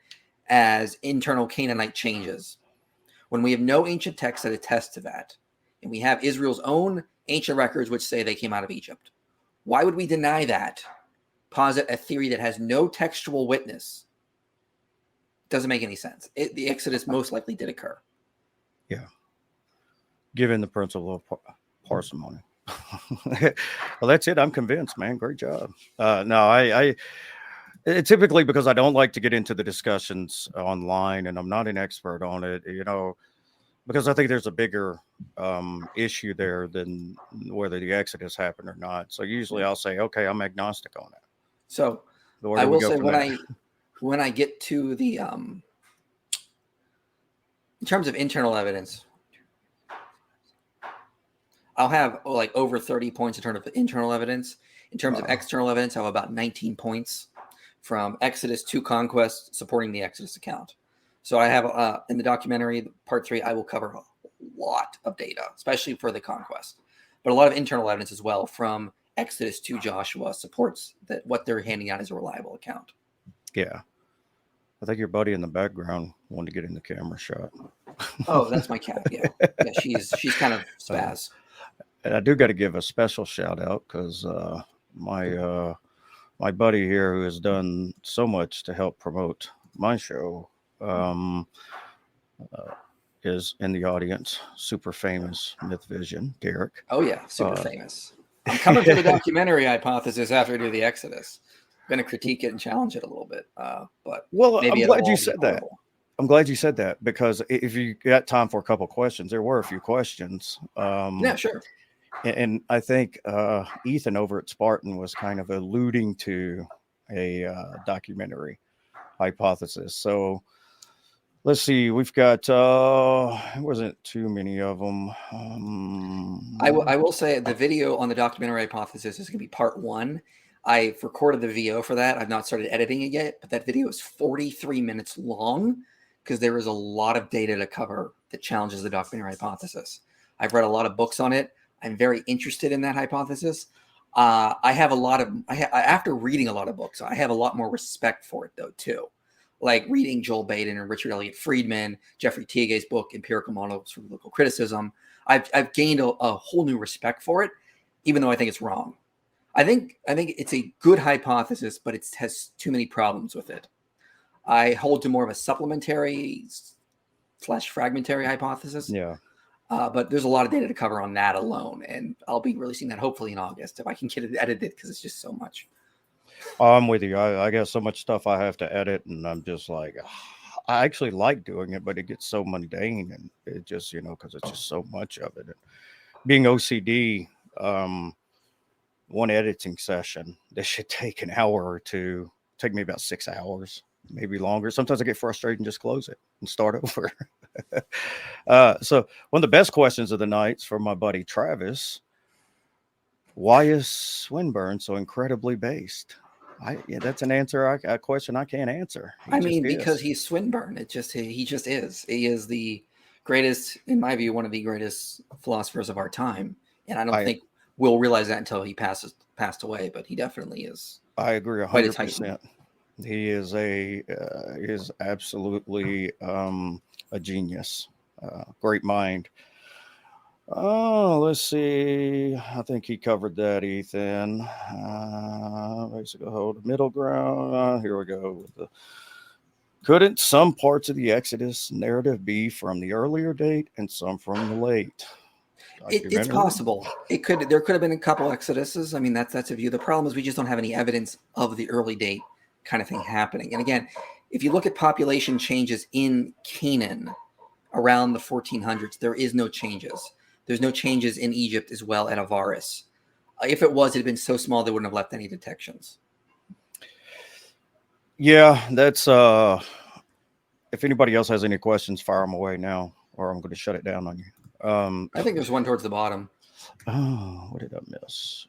C: as internal Canaanite changes when we have no ancient texts that attest to that? And we have Israel's own ancient records which say they came out of Egypt. Why would we deny that? Posit a theory that has no textual witness. Doesn't make any sense. The Exodus most likely did occur.
A: Yeah. Given the principle of parsimony. Well, that's it. I'm convinced, man. Great job. No, I typically, because I don't like to get into the discussions online, and I'm not an expert on it, because I think there's a bigger issue there than whether the Exodus happened or not. So usually I'll say, okay, I'm agnostic on it.
C: So I will say when I get to the in terms of internal evidence, I'll have like over 30 points in terms of internal evidence. In terms of external evidence, I'll have about 19 points from Exodus to Conquest supporting the Exodus account. So I have in the documentary, part 3, I will cover a lot of data, especially for the Conquest, but a lot of internal evidence as well from Exodus to Joshua supports that what they're handing out is a reliable account.
A: Yeah. I think your buddy in the background wanted to get in the camera shot.
C: Oh, that's my cat. Yeah. She's kind of spaz.
A: And I do got to give a special shout out because my buddy here, who has done so much to help promote my show, is in the audience. Super famous Myth Vision, Derek.
C: Oh yeah, super famous. I'm coming for the documentary hypothesis after I do the Exodus. I'm going to critique it and challenge it a little bit. But maybe
A: I'm glad you said that. I'm glad you said that, because if you got time for a couple of questions, there were a few questions.
C: Yeah, sure.
A: And I think Ethan over at Spartan was kind of alluding to a documentary hypothesis. So let's see. We've got, it wasn't too many of them.
C: I will say the video on the documentary hypothesis is going to be part 1. I've recorded the VO for that. I've not started editing it yet, but that video is 43 minutes long because there is a lot of data to cover that challenges the documentary hypothesis. I've read a lot of books on it. I'm very interested in that hypothesis. After reading a lot of books, I have a lot more respect for it though too. Like reading Joel Baden and Richard Elliott Friedman, Jeffrey Tiege's book, Empirical Models for Political Criticism. I've gained a whole new respect for it, even though I think it's wrong. I think it's a good hypothesis, but it has too many problems with it. I hold to more of a supplementary / fragmentary hypothesis.
A: Yeah.
C: But there's a lot of data to cover on that alone, and I'll be releasing that hopefully in August if I can get it edited because it's just so much.
A: I'm with you. I got so much stuff I have to edit, and I'm just like, I actually like doing it, but it gets so mundane, and it just, because it's just so much of it. And being OCD, one editing session, this should take an hour or two, take me about 6 hours, maybe longer. Sometimes I get frustrated and just close it and start over. So one of the best questions of the night's from my buddy Travis. Why is Swinburne so incredibly based? That's an answer, a question I can't answer.
C: Because he's Swinburne. He just is. He is the greatest, in my view, one of the greatest philosophers of our time. And I don't think we'll realize that until he passed away, but he definitely is.
A: I agree 100%. He is absolutely a genius, great mind. Oh, let's see. I think he covered that, Ethan. Basically, hold middle ground. Here we go. Couldn't some parts of the Exodus narrative be from the earlier date and some from the late?
C: It's possible. There could have been a couple Exoduses. I mean, that's a view. The problem is we just don't have any evidence of the early date kind of thing happening. And again, if you look at population changes in Canaan around the 1400s, there is no changes. There's no changes in Egypt as well at Avaris. If it was, it had been so small they wouldn't have left any detections.
A: Yeah, that's if anybody else has any questions, fire them away now, or I'm going to shut it down on you.
C: I think there's one towards the bottom.
A: Oh, what did I miss?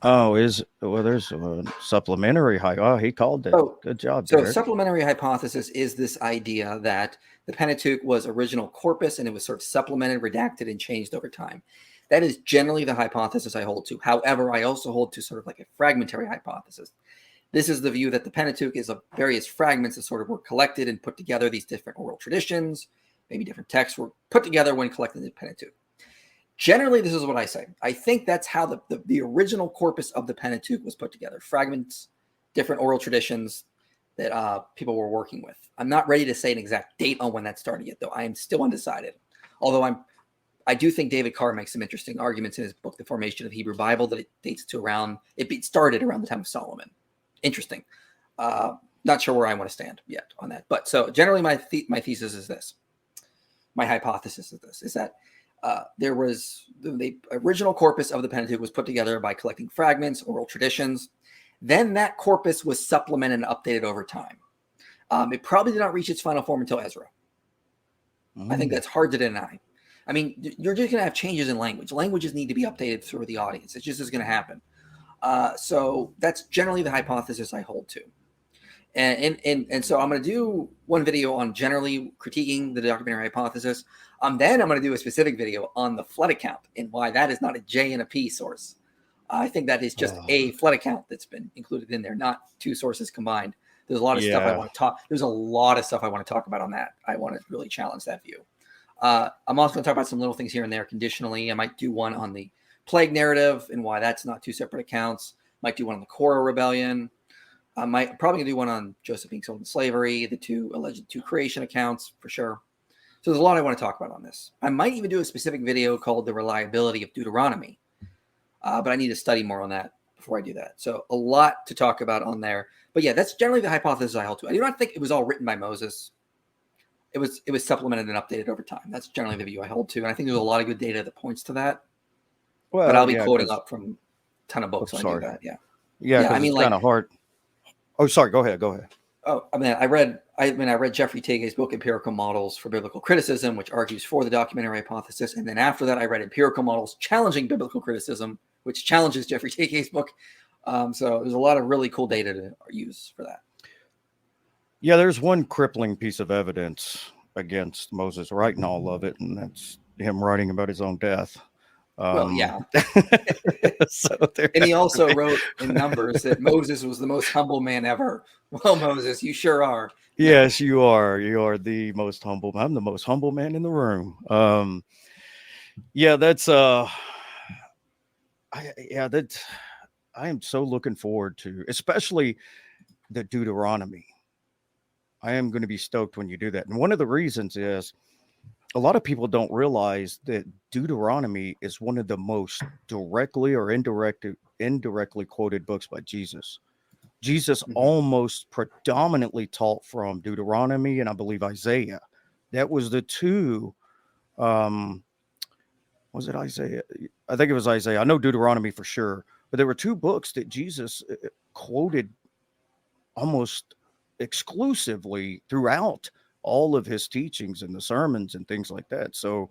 A: There's a supplementary he called it.
C: Oh,
A: good job,
C: So
A: Derek.
C: supplementary hypothesis is this idea that the Pentateuch was original corpus and it was sort of supplemented, redacted, and changed over time. That is generally the hypothesis I hold to. However, I also hold to sort of like a fragmentary hypothesis This is the view that the Pentateuch is of various fragments that sort of were collected and put together. These different oral traditions, maybe different texts were put together when collecting the Pentateuch. Generally, this is what I say. I think that's how the original corpus of the Pentateuch was put together. Fragments, different oral traditions that people were working with. I'm not ready to say an exact date on when that started yet, though. I am still undecided. Although I do think David Carr makes some interesting arguments in his book, The Formation of the Hebrew Bible, that it dates to it started around the time of Solomon. Interesting. Not sure where I want to stand yet on that. But so generally my thesis is this. My hypothesis is this, is that there was the original corpus of the Pentateuch was put together by collecting fragments, oral traditions. Then that corpus was supplemented and updated over time. It probably did not reach its final form until Ezra. I think that's hard to deny. I mean, you're just going to have changes in language. Languages need to be updated through the audience. It's just is going to happen. So that's generally the hypothesis I hold to. And so I'm going to do one video on generally critiquing the documentary hypothesis. Then I'm going to do a specific video on the flood account and why that is not a J and a P source. I think that is just a flood account that's been included in there, not two sources combined. There's a lot of stuff I want to talk. There's a lot of stuff I want to talk about on that. I want to really challenge that view. I'm also going to talk about some little things here and there conditionally. I might do one on the plague narrative and why that's not two separate accounts. Might do one on the Korah rebellion. I might probably do one on Joseph being sold in slavery, the alleged two creation accounts for sure. So there's a lot I want to talk about on this. I might even do a specific video called The Reliability of Deuteronomy. But I need to study more on that before I do that. So a lot to talk about on there. But yeah, that's generally the hypothesis I hold to. I do not think it was all written by Moses. It was supplemented and updated over time. That's generally the view I hold to. And I think there's a lot of good data that points to that. Well, but I'll be quoting up from a ton of books on that. Yeah.
A: Yeah, I mean, it's kind of hard. Oh, sorry. Go ahead.
C: Oh, I mean, I read Jeffrey Teague's book, Empirical Models for Biblical Criticism, which argues for the documentary hypothesis. And then after that, I read Empirical Models Challenging Biblical Criticism, which challenges Jeffrey Teague's book. So there's a lot of really cool data to use for that.
A: Yeah, there's one crippling piece of evidence against Moses writing all of it, and that's him writing about his own death.
C: Well, yeah.
A: So
C: and he also wrote in Numbers that Moses was the most humble man ever. Well, Moses, you sure are.
A: Yes, you are. You are the most humble. I'm the most humble man in the room. Yeah, that's I am so looking forward to, especially the Deuteronomy. I am going to be stoked when you do that. And one of the reasons is a lot of people don't realize that Deuteronomy is one of the most directly or indirectly quoted books by Jesus. Jesus almost predominantly taught from Deuteronomy and I believe Isaiah. That was the two. Was it Isaiah? I think it was Isaiah. I know Deuteronomy for sure. But there were two books that Jesus quoted almost exclusively throughout all of his teachings and the sermons and things like that. So,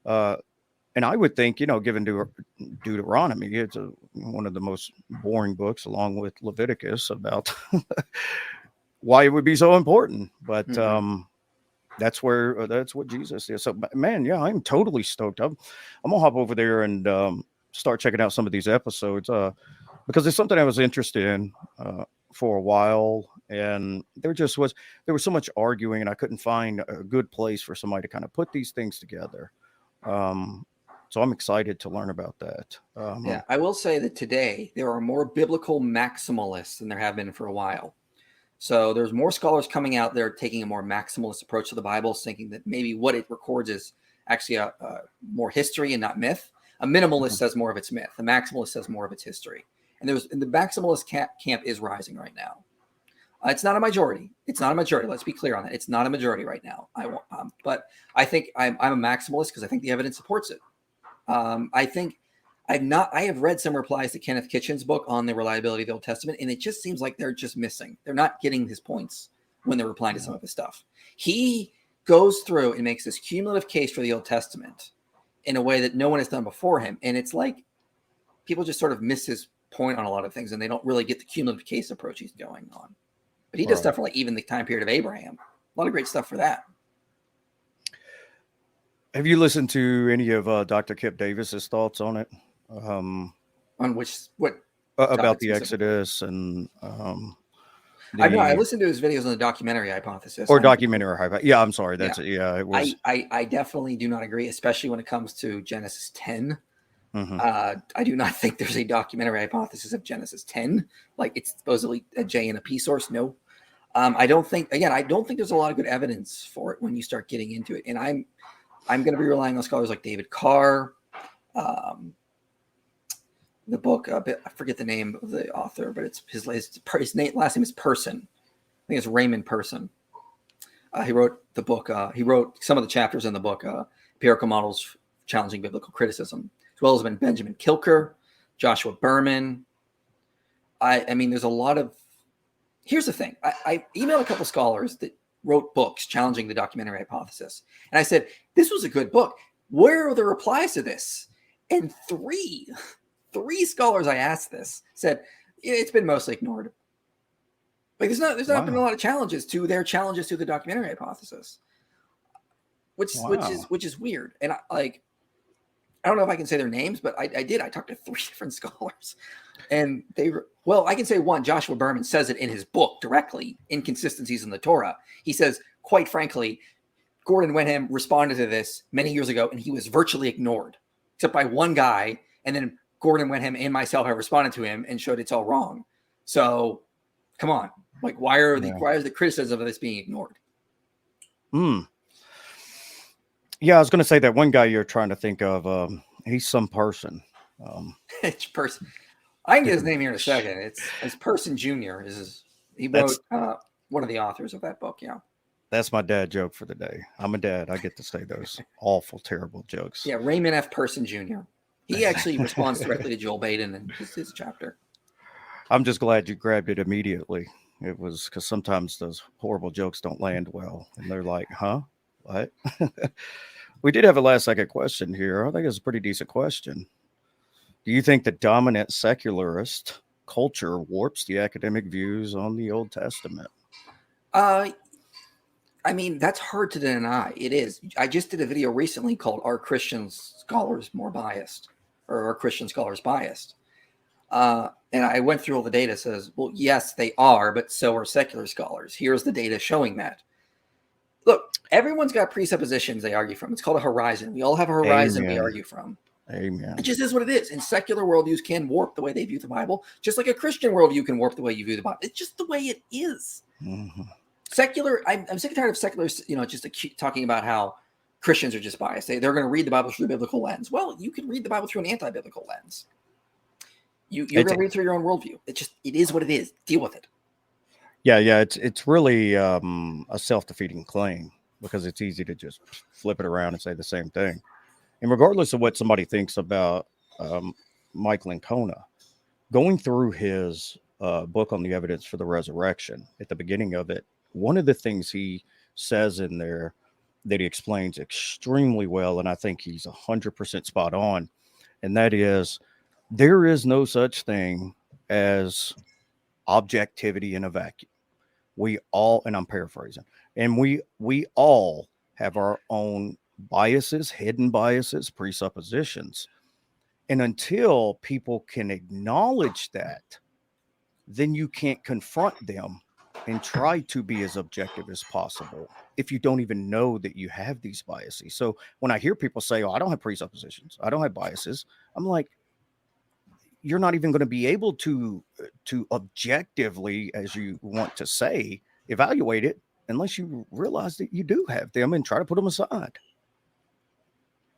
A: and I would think, given Deuteronomy, it's one of the most boring books along with Leviticus about why it would be so important. But that's what Jesus is. So, man, yeah, I'm totally stoked. I'm going to hop over there and start checking out some of these episodes because it's something I was interested in for a while, and there was so much arguing, and I couldn't find a good place for somebody to kind of put these things together. So I'm excited to learn about that.
C: Yeah, I will say that today there are more biblical maximalists than there have been for a while. So there's more scholars coming out there taking a more maximalist approach to the Bible, thinking that maybe what it records is actually a more history and not myth. A minimalist says more of its myth. A maximalist says more of its history. And the maximalist camp is rising right now. It's not a majority. Let's be clear on that. It's not a majority right now. But I think I'm a maximalist because I think the evidence supports it. I have read some replies to Kenneth Kitchen's book on the reliability of the Old Testament, and it just seems like they're just missing. They're not getting his points when they're replying to some of his stuff. He goes through and makes this cumulative case for the Old Testament in a way that no one has done before him. And it's like people just sort of miss his point on a lot of things, and they don't really get the cumulative case approach he's going on. But he does stuff for like even the time period of Abraham. A lot of great stuff for that.
A: Have you listened to any of Dr. Kip Davis's thoughts on it?
C: On what?
A: about the
C: specifically.
A: Exodus and
C: I
A: the
C: listened to his videos on the documentary hypothesis.
A: or documentary hypothesis. Yeah, I'm sorry.
C: Yeah.
A: That's it was.
C: I definitely do not agree, especially when it comes to Genesis 10.
A: Mhm.
C: I do not think there's a documentary hypothesis of Genesis 10. Like it's supposedly a J and a P source. No. I don't think there's a lot of good evidence for it when you start getting into it. And I'm going to be relying on scholars like David Carr. The book, I forget the name of the author, but it's his last name is Person. I think it's Raymond Person. He wrote the book. He wrote some of the chapters in the book, Empirical Models Challenging Biblical Criticism, as well as Benjamin Kilker, Joshua Berman. I mean, there's a lot of. Here's the thing. I emailed a couple scholars that wrote books challenging the documentary hypothesis, and I said, "This was a good book. Where are the replies to this?" And three scholars I asked this said it's been mostly ignored. Like there's not been a lot of challenges to the documentary hypothesis, which is weird. And I don't know if I can say their names, but I did. I talked to 3 different scholars, and I can say one. Joshua Berman says it in his book directly. Inconsistencies in the Torah. He says, quite frankly, Gordon Wenham responded to this many years ago, and he was virtually ignored, except by one guy, and then Gordon Wenham and myself have responded to him and showed it's all wrong. So, come on, like why is the criticism of this being ignored?
A: Yeah, I was going to say that one guy you're trying to think of. He's some person.
C: It's Person. I can get his name here in a second. It's Person Jr. He wrote one of the authors of that book. Yeah.
A: That's my dad joke for the day. I'm a dad. I get to say those awful, terrible jokes.
C: Yeah, Raymond F. Person Jr. He actually responds directly to Joel Baden in his chapter.
A: I'm just glad you grabbed it immediately. It was because sometimes those horrible jokes don't land well. And they're like, huh? What? We did have a last second question here. I think it's a pretty decent question. Do you think the dominant secularist culture warps the academic views on the Old Testament?
C: I mean, that's hard to deny. It is. I just did a video recently called Are Christian Scholars More Biased? Or Are Christian Scholars Biased? And I went through all the data. Says, well, yes, they are, but so are secular scholars. Here's the data showing that. Look, everyone's got presuppositions they argue from. It's called a horizon. We all have a horizon we argue from.
A: Amen.
C: It just is what it is. And secular worldviews can warp the way they view the Bible, just like a Christian worldview can warp the way you view the Bible. It's just the way it is.
A: Mm-hmm.
C: Secular, I'm sick and tired of seculars, just talking about how Christians are just biased. They're going to read the Bible through a biblical lens. Well, you can read the Bible through an anti-biblical lens. You're going to read through your own worldview. It is what it is. Deal with it.
A: Yeah. It's really a self-defeating claim because it's easy to just flip it around and say the same thing. And regardless of what somebody thinks about Mike Lincona, going through his book on the evidence for the resurrection, at the beginning of it, one of the things he says in there that he explains extremely well, and I think he's 100% spot on, and that is there is no such thing as objectivity in a vacuum. We all, and I'm paraphrasing, and we all have our own biases, hidden biases, presuppositions. And until people can acknowledge that, then you can't confront them and try to be as objective as possible if you don't even know that you have these biases. So when I hear people say, oh, I don't have presuppositions, I don't have biases, I'm like, you're not even going to be able to objectively, as you want to say, evaluate it unless you realize that you do have them and try to put them aside.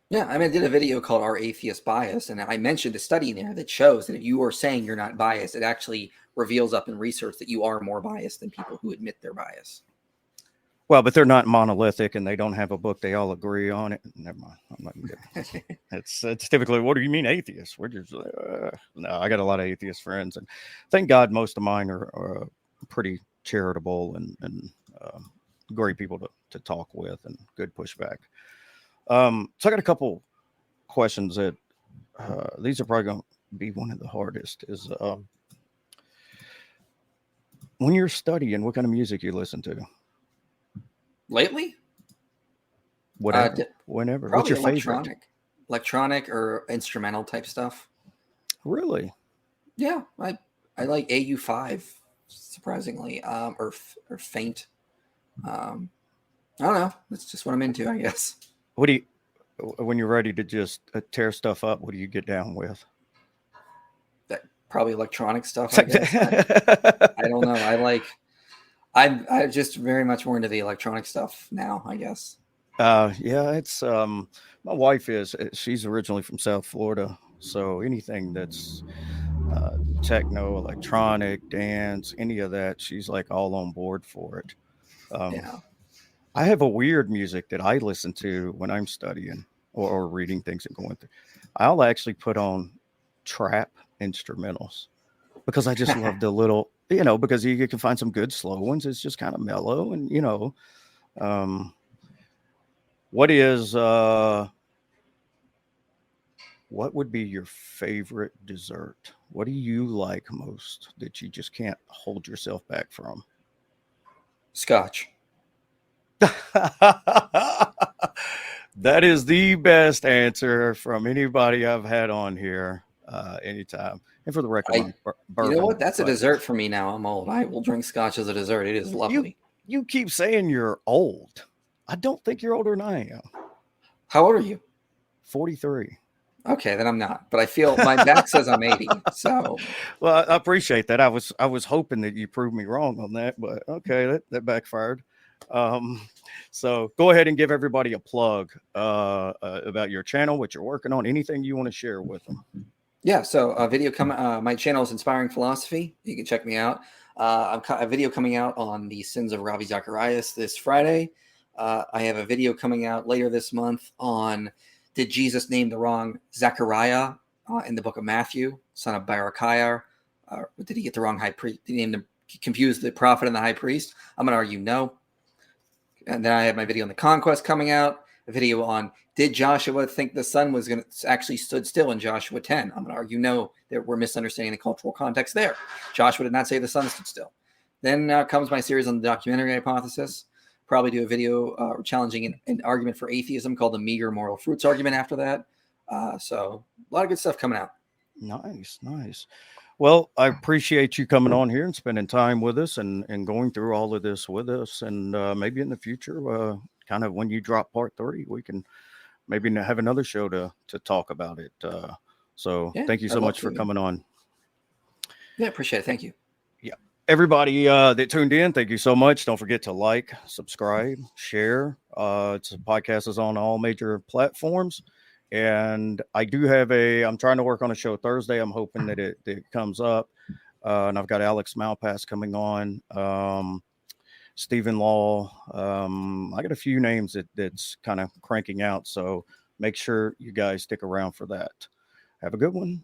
C: Yeah, I did a video called Our Atheist Bias, and I mentioned a study in there that shows that if you are saying you're not biased, it actually reveals up in research that you are more biased than people who admit they're biased.
A: Well, but they're not monolithic, and they don't have a book they all agree on it. Never mind. I'm not good. It's typically, what do you mean atheists? We're just no. I got a lot of atheist friends, and thank God most of mine are pretty charitable and great people to talk with and good pushback. So I got a couple questions that these are probably going to be one of the hardest. Is when you're studying, what kind of music you listen to?
C: Lately?
A: Whenever. What's your favorite?
C: Electronic or instrumental type stuff.
A: Really?
C: Yeah, I like AU5 surprisingly, or Faint. I don't know. That's just what I'm into, I guess.
A: What do you, when you're ready to just tear stuff up, what do you get down with?
C: That probably electronic stuff, I guess. I don't know. I'm just very much more into the electronic stuff now, I guess.
A: Yeah, it's my wife she's originally from South Florida, so anything that's techno, electronic, dance, any of that, she's like all on board for it. Um,
C: Yeah.
A: I have a weird music that I listen to when I'm studying or reading things and going through. I'll actually put on trap instrumentals because I just love the little, because you can find some good slow ones. It's just kind of mellow and, um, what is what would be your favorite dessert? What do you like most that you just can't hold yourself back from?
C: Scotch.
A: That is the best answer from anybody I've had on here anytime. And for the record,
C: I
A: I'm
C: You know
A: bourbon.
C: what? That's a
A: But
C: dessert for me now. I'm old. I will drink scotch as a dessert. It is
A: you
C: lovely.
A: you keep saying you're old. I don't think you're older than I am.
C: How old are you?
A: 43.
C: Okay, then I'm not. But I feel my back says I'm 80. So
A: Well, I appreciate that. I was hoping that you proved me wrong on that, but okay, that backfired. Um, so go ahead and give everybody a plug about your channel, what you're working on, anything you want to share with them.
C: yeah, so a video my channel is Inspiring Philosophy. You can check me out. A video coming out on the sins of Ravi Zacharias this Friday. I have a video coming out later this month on did Jesus name the wrong Zechariah in the book of Matthew, son of Barachiah? Did he get the wrong high priest? Did he confuse the prophet and the high priest? I'm going to argue no. And then I have my video on the conquest coming out, a video on did Joshua think the sun was going to actually stood still in Joshua 10? I'm going to argue no, that we're misunderstanding the cultural context there. Joshua did not say the sun stood still. Then comes my series on the documentary hypothesis. Probably do a video challenging an argument for atheism called the meager moral fruits argument after that. So a lot of good stuff coming out.
A: Nice. Well, I appreciate you coming on here and spending time with us and going through all of this with us. And maybe in the future, kind of when you drop part 3, we can maybe have another show to talk about it. So
C: Yeah,
A: thank you so
C: I'd love
A: much for
C: to.
A: coming on.
C: Yeah, appreciate it. Thank you.
A: Yeah. Everybody that tuned in, thank you so much. Don't forget to like, subscribe, share. It's a podcast is on all major platforms. And I do have I'm trying to work on a show Thursday. I'm hoping that it comes up. And I've got Alex Malpass coming on, Stephen Law. I got a few names that's kind of cranking out. So make sure you guys stick around for that. Have a good one.